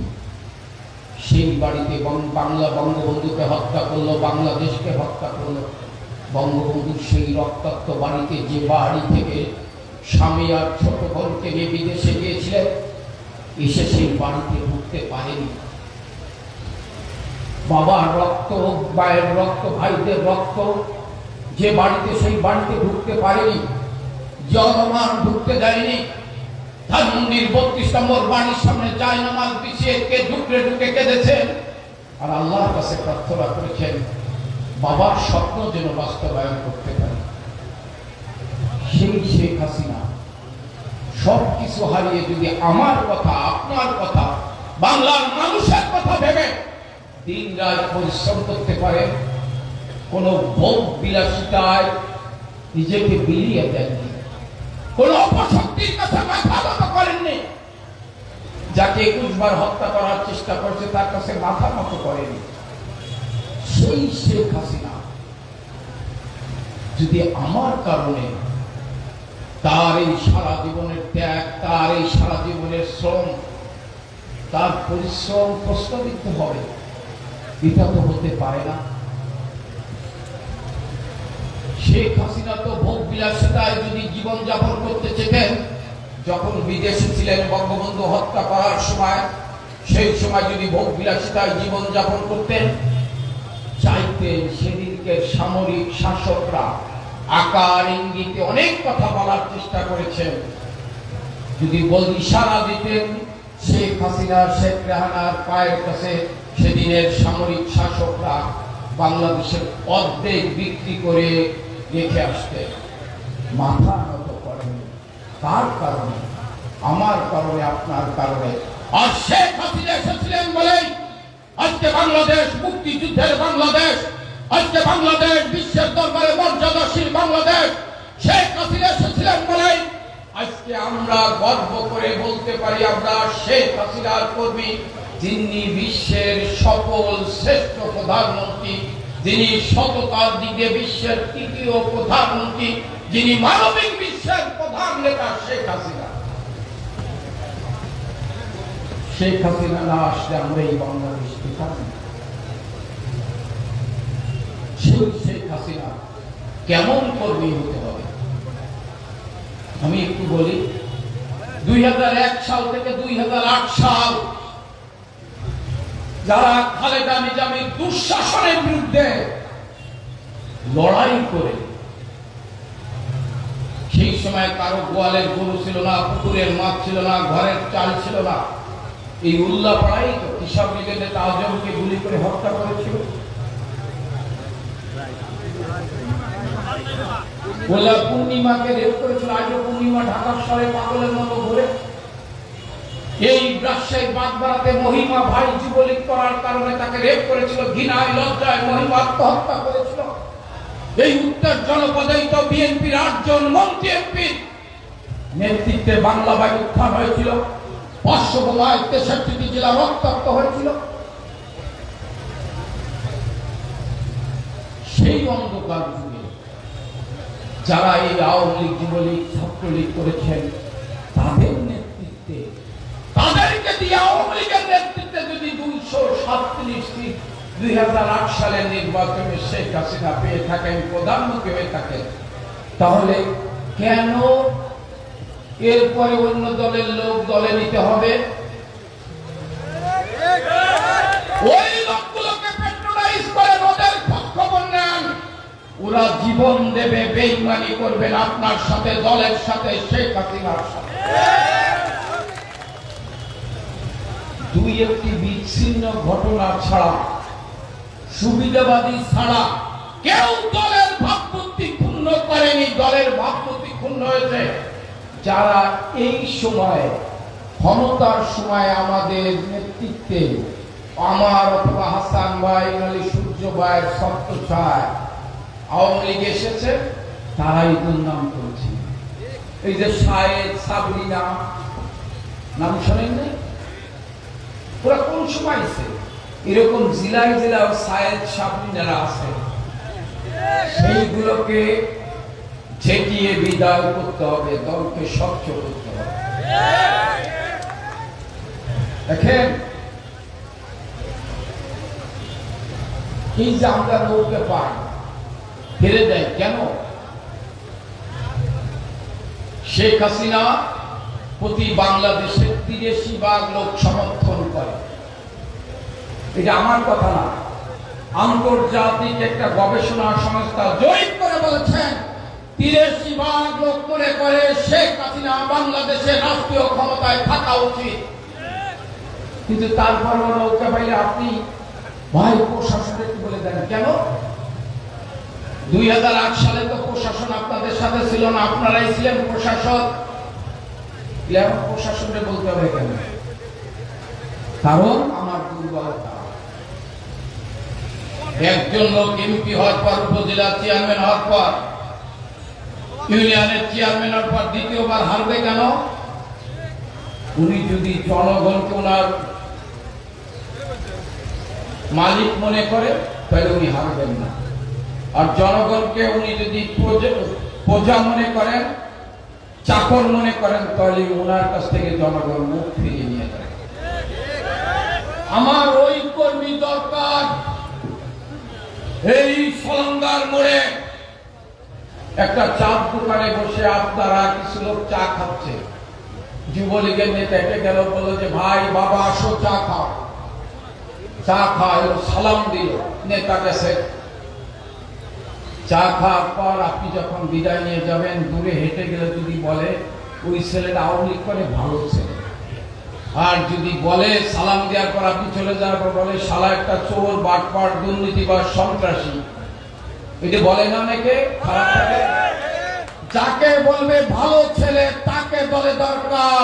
সেই বাড়িতে বঙ্গবন্ধুকে হত্যা করলো, বাংলাদেশকে হত্যা করলো। বঙ্গবন্ধুর সেই রক্তাক্ত বাড়িতে, যে বাড়ি থেকে স্বামী আর ছোট বোনকে নিয়ে বিদেশে গিয়েছিলেন, এসে সেই বাড়িতে ঢুকতে পারেনি। বাবার রক্ত, মায়ের রক্ত, ভাইদের রক্ত যে বাড়িতে, সেই বাড়িতে ঢুকতে পারেনি, জনমান ঢুকতে দেয়নি। ধানমন্ডির 32 নম্বর বাড়ির সামনে জায়নামাজ বিছিয়ে কে ঢুকে কেঁদেছেন আর আল্লাহর কাছে প্রার্থনা করেছেন বাবার স্বপ্ন যেন বাস্তবায়ন করতে পারে। সেই শেখ হাসিনা সবকিছু হারিয়ে যদি আমার কথা, আপনার কথা, বাংলার মানুষের কথা ভেবে দিন রাত পরিশ্রম করতে পারে, কোন ভোগ বিলাসিতায় নিজেকে বিলিয়ে দেননি, কোন অপশক্তির কাছে মাথা নত করেননি, যাকে 21 বার হত্যা করার চেষ্টা করছে তার কাছে মাথা নত করেনি। সেই শেখ হাসিনা যদি আমার কারণে তার এই সারা জীবনের ত্যাগ, তার এই সারা জীবনের শ্রম, তার পরিশ্রম প্রশ্নবিদ্ধ হবে, এটা তো হতে পারে না। শেখ হাসিনা তো ভোগ বিলাসিতায় যদি জীবন যাপন করতে চেতেন, যখন বিদেশে ছিলেন বঙ্গবন্ধু হত্যা করার সময়, সেই সময় যদি ভোগ বিলাসিতায় জীবন যাপন করতেন, চাইতেন সেদিনকে সামরিক শাসকরা আকার ইঙ্গিতে অনেক কথা বলার চেষ্টা করেছেন, যদি ইশারা দিতেন শেখ হাসিনা, শেখ রেহানার পায়ের কাছে সেদিনের সামরিক শাসকরা বাংলাদেশের অর্ধেক বিক্রি করে রেখে আসতেন, মাথা নত করেন। তার কারণে, আমার কারণে, আপনার কারণে। আর শেখ হাসিনা এসেছিলেন বলেই আজকে বাংলাদেশ মুক্তিযুদ্ধের বাংলাদেশ, আজকে বাংলাদেশ বিশ্বের দরবারে মর্যাদাশীল বাংলাদেশ। শেখ হাসিনা এসেছিলেন বলেই আজকে আমরা গর্ব করে বলতে পারি আমরা শেখ হাসিনার কর্মী, যিনি বিশ্বের সফল শ্রেষ্ঠ প্রধানমন্ত্রী, যিনি সততার দিকে বিশ্বের 3য় প্রধানমন্ত্রী, যিনি মানবিক বিশ্বের প্রধান নেতা শেখ হাসিনা। শেখ হাসিনা না আসলে আমরা এই বাংলাদেশ পেতাম না। সেই শেখ হাসিনা কেমন কর্মী হতে হবে আমি একটু বলি। 2001 সাল থেকে 2008 সাল যারা খালেদা নিজামীর দুঃশাসনের বিরুদ্ধে লড়াই করে, সেই সময় কারো গোয়ালের গরু ছিল না, পুকুরের মাছ ছিল না, ঘরের চাল ছিল না, এই উল্লাপাড়াই তো কৃষক লীগের নেতা আজমকে গুলি করে হত্যা করেছিল। বললাম পূর্ণিমাকে রেপ করেছিল, আজও পূর্ণিমা ঢাকার শহরে পাগলের মতো ঘুরে। এই রাজশাহী বাগবাড়াতে মহিমা ভাই যুবলীগ করার কারণে তাকে রেপ করেছিল, ঘৃণায় লজ্জায় মহিমা আত্মহত্যা করেছিল। এই উত্তর জনপদেই তো বিএনপির 8 জন মন্ত্রী এমপির নেতৃত্বে বাংলা বাহিনী উত্থান হয়েছিল, 500 বোমায় 63টি জেলা রক্তাক্ত হয়েছিল। সেই অন্ধকার যুগে যারা এই আওয়ামী লীগ, যুবলীগ, ছাত্রলীগ করেছেন, তাদের নেতৃত্বে, তাদেরকে দিয়ে আওয়ামী লীগের নেতৃত্বে যদি 237টি 2008 সালের নির্বাচনে শেখ হাসিনা পেয়ে থাকেন, প্রধানমন্ত্রী হয়ে থাকেন, তাহলে কেন এরপরে অন্য দলের লোক দলে নিতে হবে? ওই লোকগুলোকে পেট্রোলাইজ করে ওদের খবর নেন, ওরা জীবন দেবে, বেঈমানি করবেন আপনার সাথে, দলের সাথে, শেখ হাসিনার সাথে। 2-1টি বিচ্ছিন্ন ঘটনা ছাড়া, সুবিধাবাদী ছাড়া কেউ দলের ভাবমূর্তি ক্ষুণ্ণ করেনি। দলের ভাবমূর্তি ক্ষুণ্ণ হয়েছে যারা এই সময় ক্ষমতার সময় আমাদের নেতৃত্বে আমার অথবা হাসান ভাই নালি সূর্য ভাইয়ের সত্য ছায় আওয়ামী লীগ এসেছে, তারাই দুর্নাম করেছে। এই যে শাহেদ সাবরিনা নাম শোনেন না? ওরা কোন সময় এসে এরকম জেলায় জেলায় শাহেদ সাবরিনারা আছে, সেইগুলোকে ঝেঁটিয়ে বিদায় করতে হবে, দলকে স্বচ্ছ করতে হবে। দেখেন এই যে আমরা নৌকে পাই ফিরে দেয় কেন? শেখ হাসিনা প্রতি বাংলাদেশের 83% লোক সমর্থন করে। এটা আমার কথা না, আন্তর্জাতিক একটা গবেষণা সংস্থা জরিপ করে বলেছেন 83% লোক মনে করে শেখ হাসিনা বাংলাদেশের রাষ্ট্রীয় ক্ষমতায় থাকা উচিত। কিন্তু তারপর নৌকা পাইলে আপনি ভাই প্রশাসনের কি বলে দেন কেন? 2008 সালে তো প্রশাসন আপনাদের সাথে ছিল না, আপনারাই ছিলেন প্রশাসক। প্রশাসনকে বলতে হবে কেন? কারণ আমার দুর্বলতা। একজন লোক এমপি হওয়ার পর, উপজেলা চেয়ারম্যান হওয়ার পর, ইউনিয়নের চেয়ারম্যান হওয়ার পর দ্বিতীয়বার হারবে কেন? উনি যদি জনগণকে ওনার মালিক মনে করে তাহলে উনি হারবেন না। আর জনগণকে উনি যদি প্রজা মনে করেন, চাকর মনে করেন, তাহলে ওনার কাছ থেকে জনগণ মুখ ফিরিয়ে নিয়ে যায়। আমার ওই কর্মী দরকার। এই সলঙ্গার মোড়ে একটা চার দোকানে বসে আপনারা কিছু লোক চা খাচ্ছে, যুবলীগের নেতা এসে গেল, বলল যে ভাই বাবা আসো চা খাও। চা খাওয়া সালাম দিল, নেতা গেছে। চা খাওয়ার পর আপনি যখন বিদায় নিয়ে যাবেন, দূরে হেঁটে গেলে যদি বলে ওই ছেলেটা আওয়ামী লীগ করে, ভালো ছেলে। আর যদি বলে সালাম দেওয়ার পর আপনি চলে যাওয়ার পর বলে শালা একটা চোর, বাটপাট, দুর্নীতিবাজ, সন্ত্রাসী, এটা বলে না অনেকে, খারাপ লাগে। যাকে বলবে ভালো ছেলে তাকে দলে দরকার।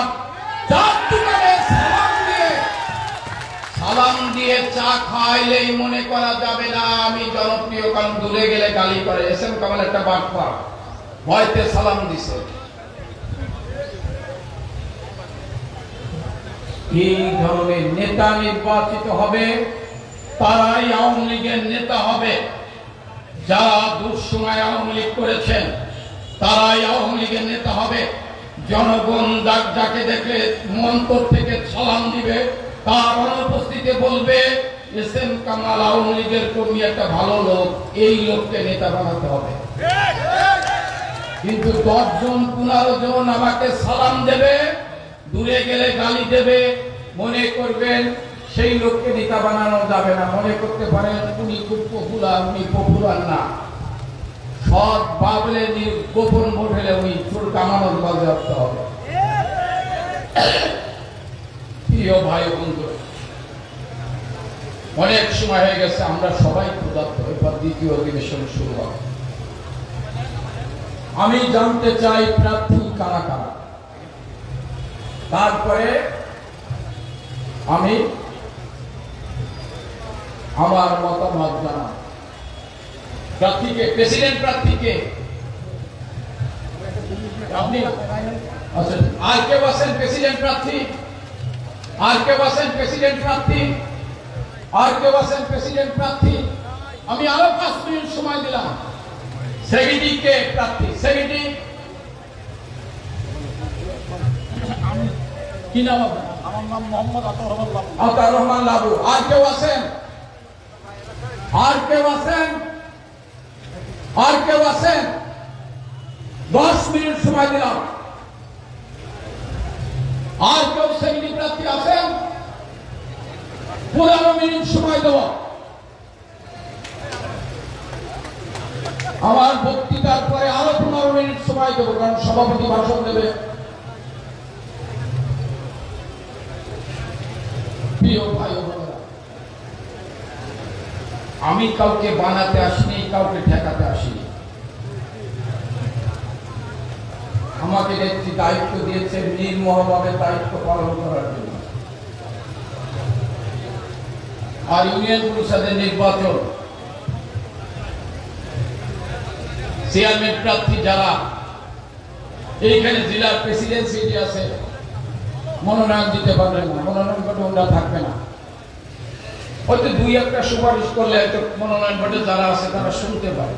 সালাম দিয়ে চা খাইলেই মনে করা যাবে না আমি জনপ্রিয়, কারণ দূরে গেলে গালি করে। এস এম কামাল একটা বাটপাট, ভয়তে সালাম দিছে। এই ধরনের নেতা নির্বাচিত হবে, তারাই আওয়ামী লীগের নেতা হবে। যারা দুঃসময় আওয়ামী লীগ করেছেন তারাই আওয়ামী লীগের নেতা হবে। জনগণ যাকে দেখে মন্তর থেকে সালাম দিবে, তার অনুপস্থিতিতে বলবে এস এম কামাল আওয়ামী লীগের কর্মী, একটা ভালো লোক, এই লোককে নেতা বানাতে হবে। কিন্তু 10 জন 15 জন আমাকে সালাম দেবে, দূরে গেলে গালি দেবে, মনে করবেন সেই লোককে নেতা বানানো যাবে না। মনে করতে পারেন উনি খুব পপুলার, উনি পপুলার না। সৎ বাবলে গোপন ভোট হলে উনি চোর কামানোর বাজেয়াপ্ত হবে। প্রিয় ভাই বন্ধু, অনেক সময় হয়ে গেছে, আমরা সবাই ক্ষুধার্ত। এবার দ্বিতীয় অধিবেশন শুরু হবে। আমি জানতে চাই প্রার্থী কারা কারা, তারপরে আমি আমার মতামত জানাব। প্রার্থীকে, প্রেসিডেন্ট প্রার্থীকে আপনি আছেন? আর কেউ আছেন প্রেসিডেন্ট প্রার্থী? আর কেউ আছেন প্রেসিডেন্ট প্রার্থী? আর কেউ আছেন প্রেসিডেন্ট প্রার্থী? আমি আরো 5 মিনিট সময় দিলাম। সেক্রেটারি কে প্রার্থী? সেক্রেটারি কি নাম আপনার? আমার নাম মোহাম্মদ আতাউর রহমান লাবু। আতাউর রহমান লাবু। আর কেউ আছেন? আর কেউ আছেন? আর কেউ আছেন? 10 মিনিট সময় দিলাম। আর কেউ সেক্রেটারি প্রার্থী আছেন? 15 মিনিট সময় দেব। আমার বক্তৃতার পরে আরো 15 মিনিট সময় দেব, কারণ সভাপতি ভাষণ দেবে। প্রিয় ভাই বোনেরা, আমি কাউকে বানাতে আসিনি, কাউকে ঠেকাতে আসিনি। আমাকে একটি দায়িত্ব দিয়েছে, নির্মমভাবে দায়িত্ব পালন করার জন্য। আর ইউনিয়ন পরিষদের নির্বাচন, চেয়ারম্যান প্রার্থী যারা এইখানে জেলার প্রেসিডেন্সি আছে মনোনয়ন দিতে পারবেন না, মনোনয়ন পত্র ওরা থাকবে না। হয়তো দুই একটা সুপারিশ করলে হয়তো মনোনয়ন পত্রে যারা আছে তারা শুনতে পারে,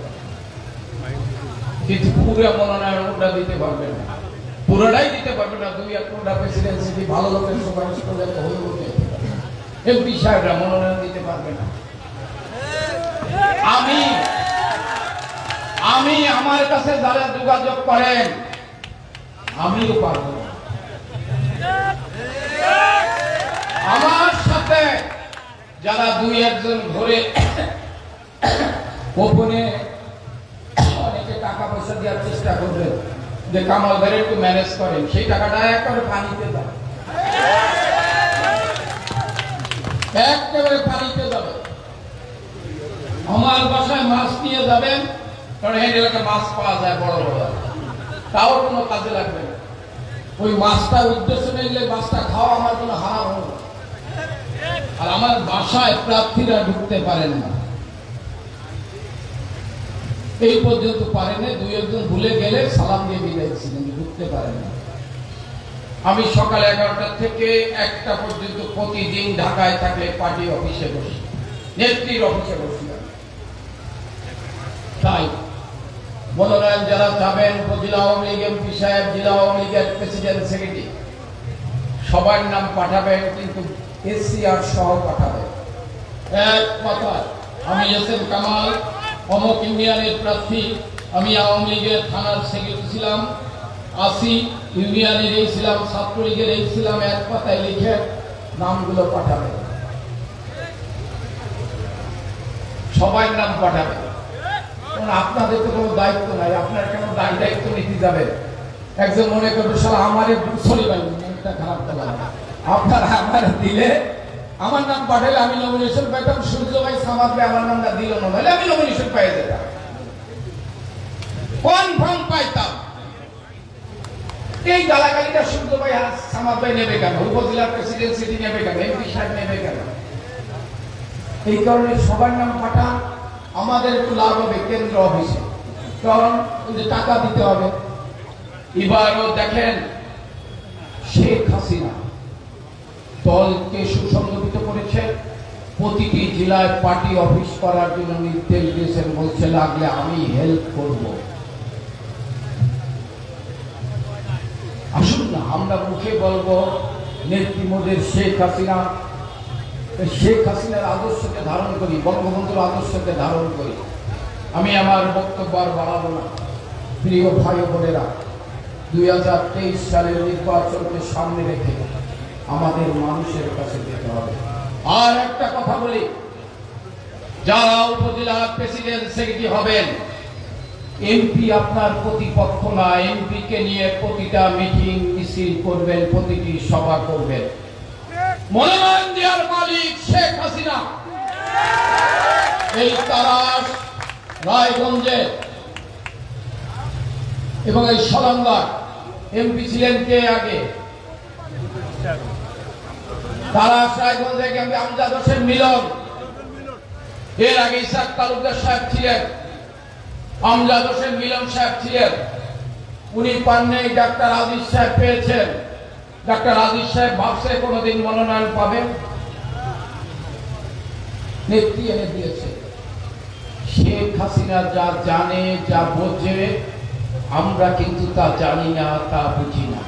কিন্তু পুরো মনোনয়ন ওরা দিতে পারবে না, পুরোটাই দিতে পারবে না। দুই একটা প্রেসিডেন্সি ভালো লোকের সুপারিশ করলে তো হয়ে উঠে এমপি সাহেবরা মনোনয়ন দিতে পারবে না। আমি আমার কাছে যারা যোগাযোগ করেন আমিও পারবো না। আমার সাথে যারা দুই একজন ঘরে গোপনে অনেকে টাকা পয়সা দেওয়ার চেষ্টা করবে যে কামাল ভাইয়ের একটু ম্যানেজ করেন, সেই টাকাটা একবারে পানিতে যাবে, একেবারে পানিতে যাবে। আমার বাসায় মাছ নিয়ে যাবেন, কারণ এই এলাকায় মাছ পাওয়া যায় বড় বড়, তাও কোনো কাজে লাগবে না। ওই মাছটা উদ্দেশ্য নিলে মাছটা খাওয়া আমার কোনো হারাম হল। আর আমার বাসায় প্রার্থীরা ঢুকতে পারেন না, এই পর্যন্ত পারেন না। দুই একজন ভুলে গেলে সালাম দিয়ে বিদায়ছিলেন, ঢুকতে পারেন না। আমি সকাল 11টা থেকে 1টা পর্যন্ত প্রতিদিন ঢাকায় থাকলে পার্টি অফিসে বসি, নেত্রীর অফিসে বসি। তাই মনোনয়ন যারা যাবেন, উপজেলা আওয়ামী লীগ এমপি সাহেব, জেলা আওয়ামী লীগের প্রেসিডেন্ট সেক্রেটারি সবার নাম পাঠাবেন, কিন্তু এসসিআর সহ পাঠাবেন। এক কথায় আমি এসএম কামাল অমক ইউনিয়নের প্রার্থী, আমি আওয়ামী লীগের থানার সেক্রেটারি ছিলাম, 80 ইউনিয়নের এই ছিলাম, ছাত্রলীগের এই ছিলাম, এক কথায় লিখে নামগুলো পাঠাবেন, সবার নাম পাঠাবেন। আপনাদের তো কোনো দায়িত্ব নাই, আপনার কেন দায়িত্ব নিতে যাবেন? একজন মনে করবে সারা আমার সরি ভাই মনটা খারাপ লাগবে, আপনারা আমার দিলে আমার নাম পাঠালে আমি নমিনেশন পাইতাম, সূর্য ভাই সামাদ ভাই আমার নামটা দিল না, নাহলে আমি নমিনেশন পাই যেতাম, কনফার্ম পাইতাম। এই গালাগালিটা সূর্য ভাই সামাদ ভাই নেবে কেন? উপজেলা প্রেসিডেন্সি নেবে কেন? এমপি সাহেব নেবে কেন? এই কারণে সবার নাম পাঠান, আমাদের একটু লাভ হবে কেন্দ্র অফিসে, কারণ টাকা দিতে হবে। এবারও দেখেন শেখ হাসিনা দলকে সুসংগঠিত করেছে, প্রতিটি জেলায় পার্টি অফিস করার জন্য নির্দেশ দিয়েছেন, বলছে লাগলে আমি হেল্প করব। আসুন না আমরা মুখে বলবো নেত্রী মোদের শেখ হাসিনা, শেখ হাসিনার আদর্শকে ধারণ করি, বঙ্গবন্ধুর আদর্শকে ধারণ করি। আমি আমার বক্তব্য আর বাড়াবো না। প্রিয় ভাই বোনেরা, 2023 সালের নির্বাচনকে সামনে রেখে আমাদের মানুষের কাছে যেতে হবে। আর একটা কথা বলি, যারা উপজেলা প্রেসিডেন্ট সেক্রেটারি হবেন, এমপি আপনার প্রতিপক্ষ না। এমপি কে নিয়ে প্রতিটা মিটিং মিছিল করবেন, প্রতিটি সভা করবেন। মনোনয়ন দেওয়ার মালিক শেখ হাসিনা। এই তারাস, রায়গঞ্জে এবং এই সলাঙ্গার এমপি ছিলেন কে আগে? তারাস, রায়গঞ্জে এমপি আমজাদ হোসেন মিলন। এর আগে ইসাক তালুকদার সাহেব ছিলেন, আমজাদ হোসেন মিলন সাহেব ছিলেন। উনি পাননি, ডাক্তার আজিজ সাহেব পেয়েছেন। ডাক্তার আজিজ সাহেব ভাবছে কোনদিন মনোনয়ন পাবেন? নেত্রী এনে দিয়েছে। শেখ হাসিনা যা জানে, যা বোঝে, আমরা কিন্তু তা জানি না, তা বুঝি না।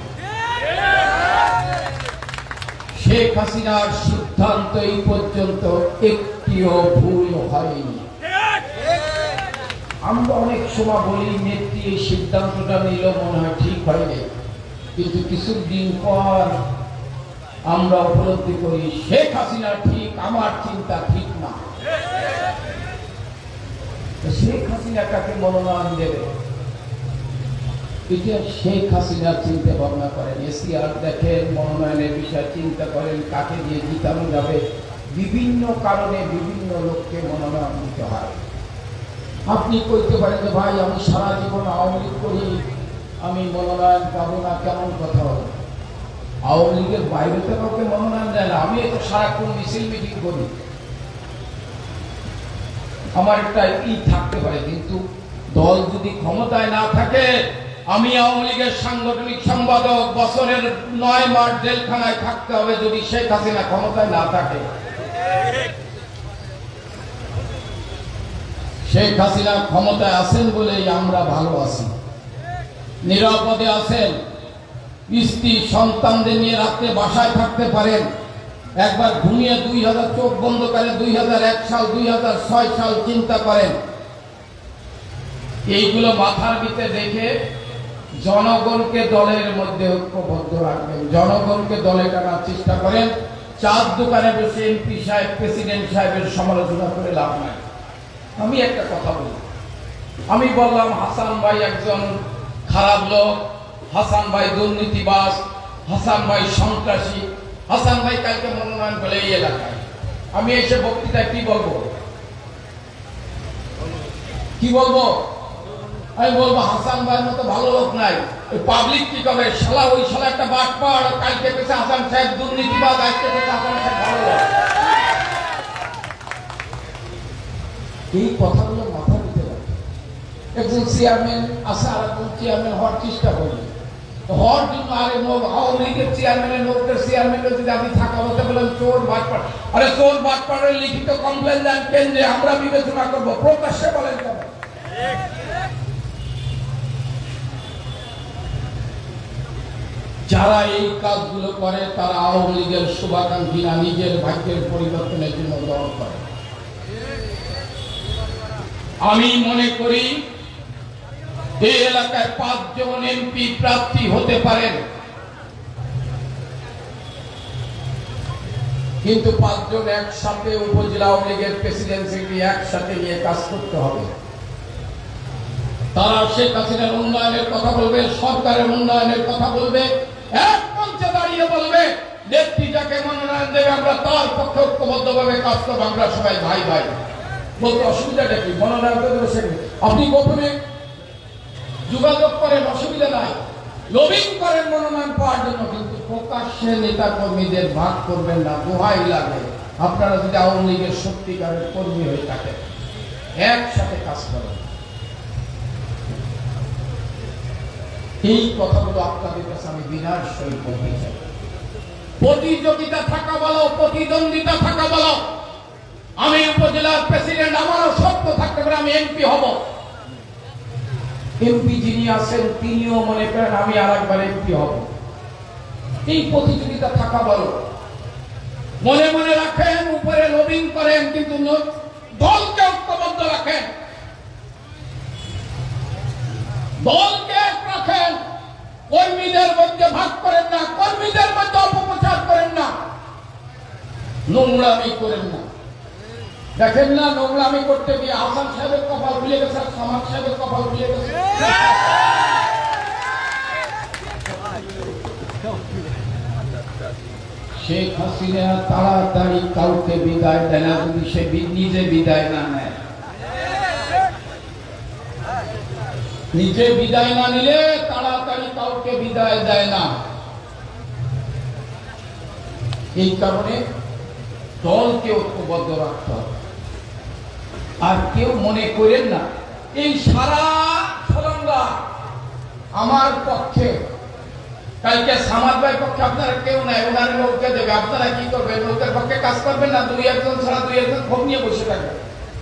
শেখ হাসিনার সিদ্ধান্ত এই পর্যন্ত একটিও ভুল হয়নি। আমরা অনেক সময় বলি নেত্রী এই সিদ্ধান্তটা নিল, মনে হয় ঠিক হয়নি, কিন্তু কিছুদিন পর আমরা উপলব্ধি করি শেখ হাসিনা ঠিক, আমার চিন্তা ঠিক না। শেখ হাসিনা কাকে মনোনয়ন দেবে, এটা শেখ হাসিনা চিন্তা ভাবনা করেন। এসিআর দেখেন, মনোনয়নের বিষয়ে চিন্তা করেন, কাকে দিয়ে জিতানো যাবে। বিভিন্ন কারণে বিভিন্ন লোককে মনোনয়ন দিতে হয়। আপনি কইতে পারেন যে ভাই আমি সারা জীবন আওয়ামী লীগ করি, আমি মনোনয়ন পাবো না, কেমন কথা হবে? আওয়ামী লীগের বাইরে তো কাউকে মনোনয়ন দেয় না। আমি তো সারাক্ষণ মিছিল মিটিং করি, আমার একটা থাকতে পারে, কিন্তু দল যদি ক্ষমতায় না থাকে, আমি আওয়ামী লীগের সাংগঠনিক সম্পাদক, বছরের 9 মাস জেলখানায় থাকতে হবে যদি শেখ হাসিনা ক্ষমতায় না থাকে। শেখ হাসিনা ক্ষমতায় আছেন বলেই আমরা ভালো আছি, নিরাপদে আছেন, স্ত্রী সন্তানদের নিয়ে রাত্রে বাসায় থাকতে পারেন। একবার ঘুমিয়ে 2000 চোখ বন্ধ করে 2001 সাল 2006 সাল চিন্তা করেন। এইগুলো মাথার ভিতরে দেখে জনগণকে দলের মধ্যে ঐক্যবদ্ধ রাখবেন, জনগণকে দলে টানার চেষ্টা করেন। চার দোকানে বসে এমপি সাহেব, প্রেসিডেন্ট সাহেবের সমালোচনা করে লাভ নাই। আমি একটা কথা বলি, আমি বললাম হাসান ভাই একজন খারাপ লোক, হাসান ভাই দুর্নীতিবাজ, হাসান ভাই সন্ত্রাসী, হাসান ভাই কালকে মনোনয়ন পেলে এই এলাকায়। আমি এসে বক্তৃতায় কি বলবো? কি বলবো? আমি বলবো হাসান ভাইয়ের মতো ভালো লোক নাই। পাবলিক কি করবে? শালা ওই শালা একটা বাটপাড়, কালকে পেছে হাসান সাহেব দুর্নীতিবাজ, আজকে পেছে হাসান সাহেব ভালো লোক। এই কথাগুলো মাথা দিতে হবে। একজন চেয়ারম্যান আছে, আর একজন চেয়ারম্যান হওয়ার চেষ্টা করবে, হওয়ার জন্য আরে আওয়ামী লীগের চেয়ারম্যানের লোকদের চেয়ারম্যানের যদি আপনি থাকা হতে বলেন চোর বাটপাড়, আরে চোর বাটপাড়ের লিখিত কমপ্লেন দেন কেন্দ্রে, আমরা বিবেচনা করবো, প্রকাশ্যে বলেন কেন? যারা এই কাজগুলো করে তারা আওয়ামী লীগের শুভাকাঙ্ক্ষী না, নিজের ভাগ্যের পরিবর্তনের জন্য দল করে। আমি মনে করি এই এলাকায় 5 জন এমপি প্রার্থী হতে পারেন, কিন্তু 5 জন একসাথে উপজেলা আওয়ামী লীগের প্রেসিডেন্সিকে একসাথে নিয়ে কাজ করতে হবে। তারা শেখ হাসিনার উন্নয়নের কথা বলবে, সরকারের উন্নয়নের কথা বলবে, এক মঞ্চে দাঁড়িয়ে বলবে নেত্রী যাকে মনোনয়ন দেবে আমরা তার পক্ষে ঐক্যবদ্ধভাবে কাজ করবো, আমরা সবাই ভাই ভাই। বলতে অসুবিধাটা কি? মনোনয়ন দেবে, আপনি গোপনে যোগাযোগ করেন, অসুবিধা নাই, লবিং করেন মনোনয়ন পাওয়ার জন্য, কিন্তু প্রকাশ্যে নেতা কর্মীদের ভাগ করবেন না। দোহাই লাগে, আপনারা যদি আওয়ামী লীগের সত্যিকারের কর্মী হয়ে থাকেন, একসাথে কাজ করেন। এই কথাগুলো আপনাদের কাছে আমি বিনাশ সহিত বলতে চাই। প্রতিযোগিতা থাকা বলো, প্রতিদ্বন্দ্বিতা থাকা বলো, আমি উপজেলার প্রেসিডেন্ট, আমারও সত্য থাকতে পারে আমি এমপি হব। এমপি যিনি আছেন তিনিও মনে করেন আমি আরেকবার এমপি হব। এই প্রতিযোগিতা থাকা বলো, মনে মনে রাখেন, উপরে লবিং করেন, কিন্তু দলকে ঐক্যবদ্ধ রাখেন, দলকে এক রাখেন, কর্মীদের মধ্যে ভাগ করেন না, কর্মীদের মধ্যে অপপ্রচার করেন না, নোংরামি করেন না। দেখেন না, নোংরামি করতে গিয়ে হাসান সাহেবের কপাল খুলে গেছে, সামাদ সাহেবের কপাল খুলে গেছে। শেখ হাসিনা তাড়াতাড়ি কাউকে বিদায় দেয় না যদি সে নিজে বিদায় না নেয়। নিজে বিদায় না নিলে তাড়াতাড়ি কাউকে বিদায় দেয় না। এই কারণে দলকে ঐক্যবদ্ধ রাখতে হবে। আর কেউ মনে করেন না এই সারা সরঙ্গা আমার পক্ষে, কালকে সামাদ ভাইয়ের পক্ষে আপনারা কেউ নাই, ওনার লোককে দেবে, আপনারা কি করবেন? লোকের পক্ষে কাজ করবেন না, 2-1 ছাড়া 2-1 ক্ষোভ নিয়ে বসে থাকবেন,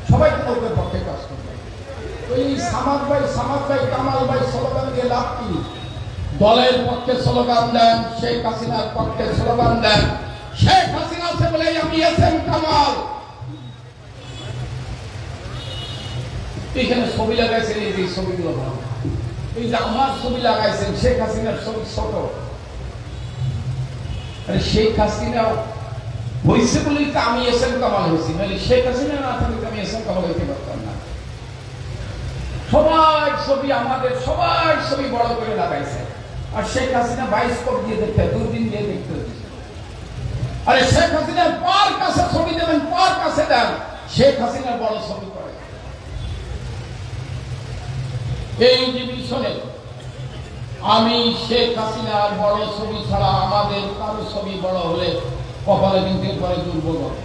সবাই লোকের পক্ষে কাজ করবে। ওই সামাদ ভাই কামাল ভাই স্লোগান দিয়ে লাভ কি? দলের পক্ষে স্লোগান দেন, শেখ হাসিনার পক্ষে স্লোগান দেন। শেখ হাসিনা আছে বলে আমি এসএম কামাল। এখানে ছবি লাগাইছেন, এই যে ছবিগুলো ভালো, এই যে আমার ছবি লাগাইছেন, শেখ হাসিনার ছবি ছোট। আরে শেখ হাসিনা হয়েছে বলেই তো আমি এসএম কামাল হয়েছি, মানে শেখ হাসিনা না থাকলে আমি এসএম কামাল হইতে পারতাম না। সবাই ছবি, আমাদের সবাই ছবি বড় করে লাগাইছে, আর শেখ হাসিনা বায়োস্কোপ দিয়ে দেখতে, দূরবীন দিয়ে দেখতে হচ্ছে। আরে শেখ হাসিনার পার কাছে ছবি দেবেন, পার কাছে দেন, শেখ হাসিনার বড় ছবি করে। এই ডিভিশনে আমি শেখ হাসিনার বড় ছবি ছাড়া আমাদের কারো ছবি বড় হলে কপালে কিন্তু পরে দুর্ভোগ হবে।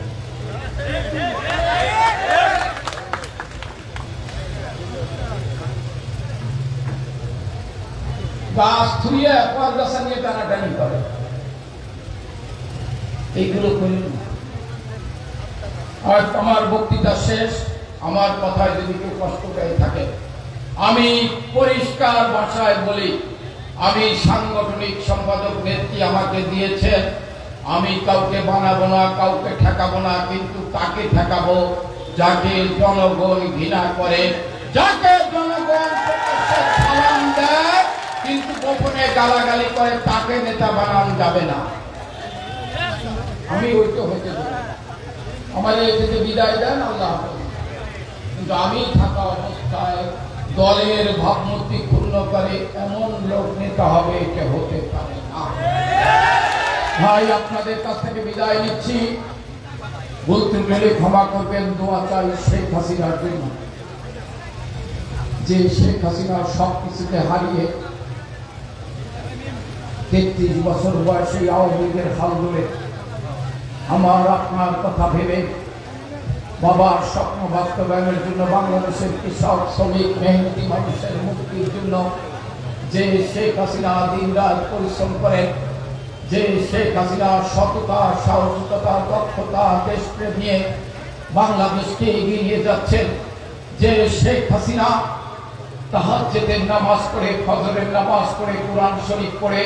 গাছ থুয়ে পর্দাসা নিয়ে টানাটানি করে, এইগুলো করি না। আর আমার বক্তৃতা শেষ। আমার কথায় যদি কেউ কষ্ট পেয়ে থাকে, আমি পরিষ্কার ভাষায় বলি, আমি সাংগঠনিক সম্পাদক নেত্রী আমাকে দিয়েছেন, আমি কাউকে বানাবো না, কাউকে ঠেকাবো না, কিন্তু তাকে ঠেকাবো যাকে জনগণ ঘৃণা করে, যাকে জনগণ সালাম দেয় কিন্তু গোপনে গালাগালি করে, তাকে নেতা বানানো যাবে না। আমি ওই তো হইতে দেব, আমাদের এদিকে বিদায় দেন, আল্লাহ হাফেজ। কিন্তু আমি থাকা অবস্থায় দলের ভাবমূর্তি ক্ষুণ্ণ করে এমন লোক নেতা হবে, এটা হতে পারে না। ভাই, আপনাদের কাছ থেকে বিদায় নিচ্ছি। বলতে গেলে ক্ষমা করবেন, দোয়া চাই শেখ হাসিনার জন্য, যে শেখ হাসিনার সবকিছুকে হারিয়ে 33 বছর বয়সে আওয়ামী লীগের হাল ধরে আমার আপনার কথা ভেবে বাবার স্বপ্ন বাস্তবায়নের জন্য, বাংলাদেশের কৃষক শ্রমিক মেহনতি মানুষের মুক্তির জন্য যে শেখ হাসিনা দিন রাত পরিশ্রম করেন, যে শেখ হাসিনা সততা, সাহসিকতা, দক্ষতা, দেশপ্রেম নিয়ে বাংলাদেশকে এগিয়ে নিয়ে যাচ্ছেন, যে শেখ হাসিনা তাহাজ্জুদের নামাজ পড়ে, ফজরের নামাজ পড়ে, কোরআন শরীফ পড়ে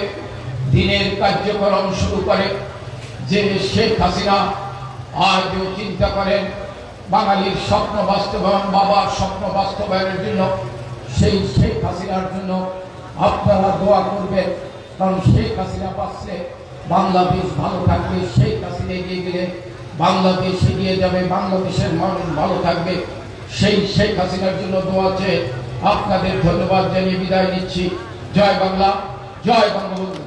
দিনের কার্যক্রম শুরু করে, যে শেখ হাসিনা আজও চিন্তা করেন বাঙালির স্বপ্ন বাস্তবায়ন, বাবার স্বপ্ন বাস্তবায়নের জন্য, সেই শেখ হাসিনার জন্য আপনারা দোয়া করবেন। কারণ শেখ হাসিনা বাঁচলে বাংলাদেশ ভালো থাকবে, শেখ হাসিনা এগিয়ে গেলে বাংলাদেশ এগিয়ে যাবে, বাংলাদেশের মানুষ ভালো থাকবে। সেই শেখ হাসিনার জন্য দোয়া চেয়ে আপনাদের ধন্যবাদ জানিয়ে বিদায় নিচ্ছি। জয় বাংলা, জয় বঙ্গবন্ধু।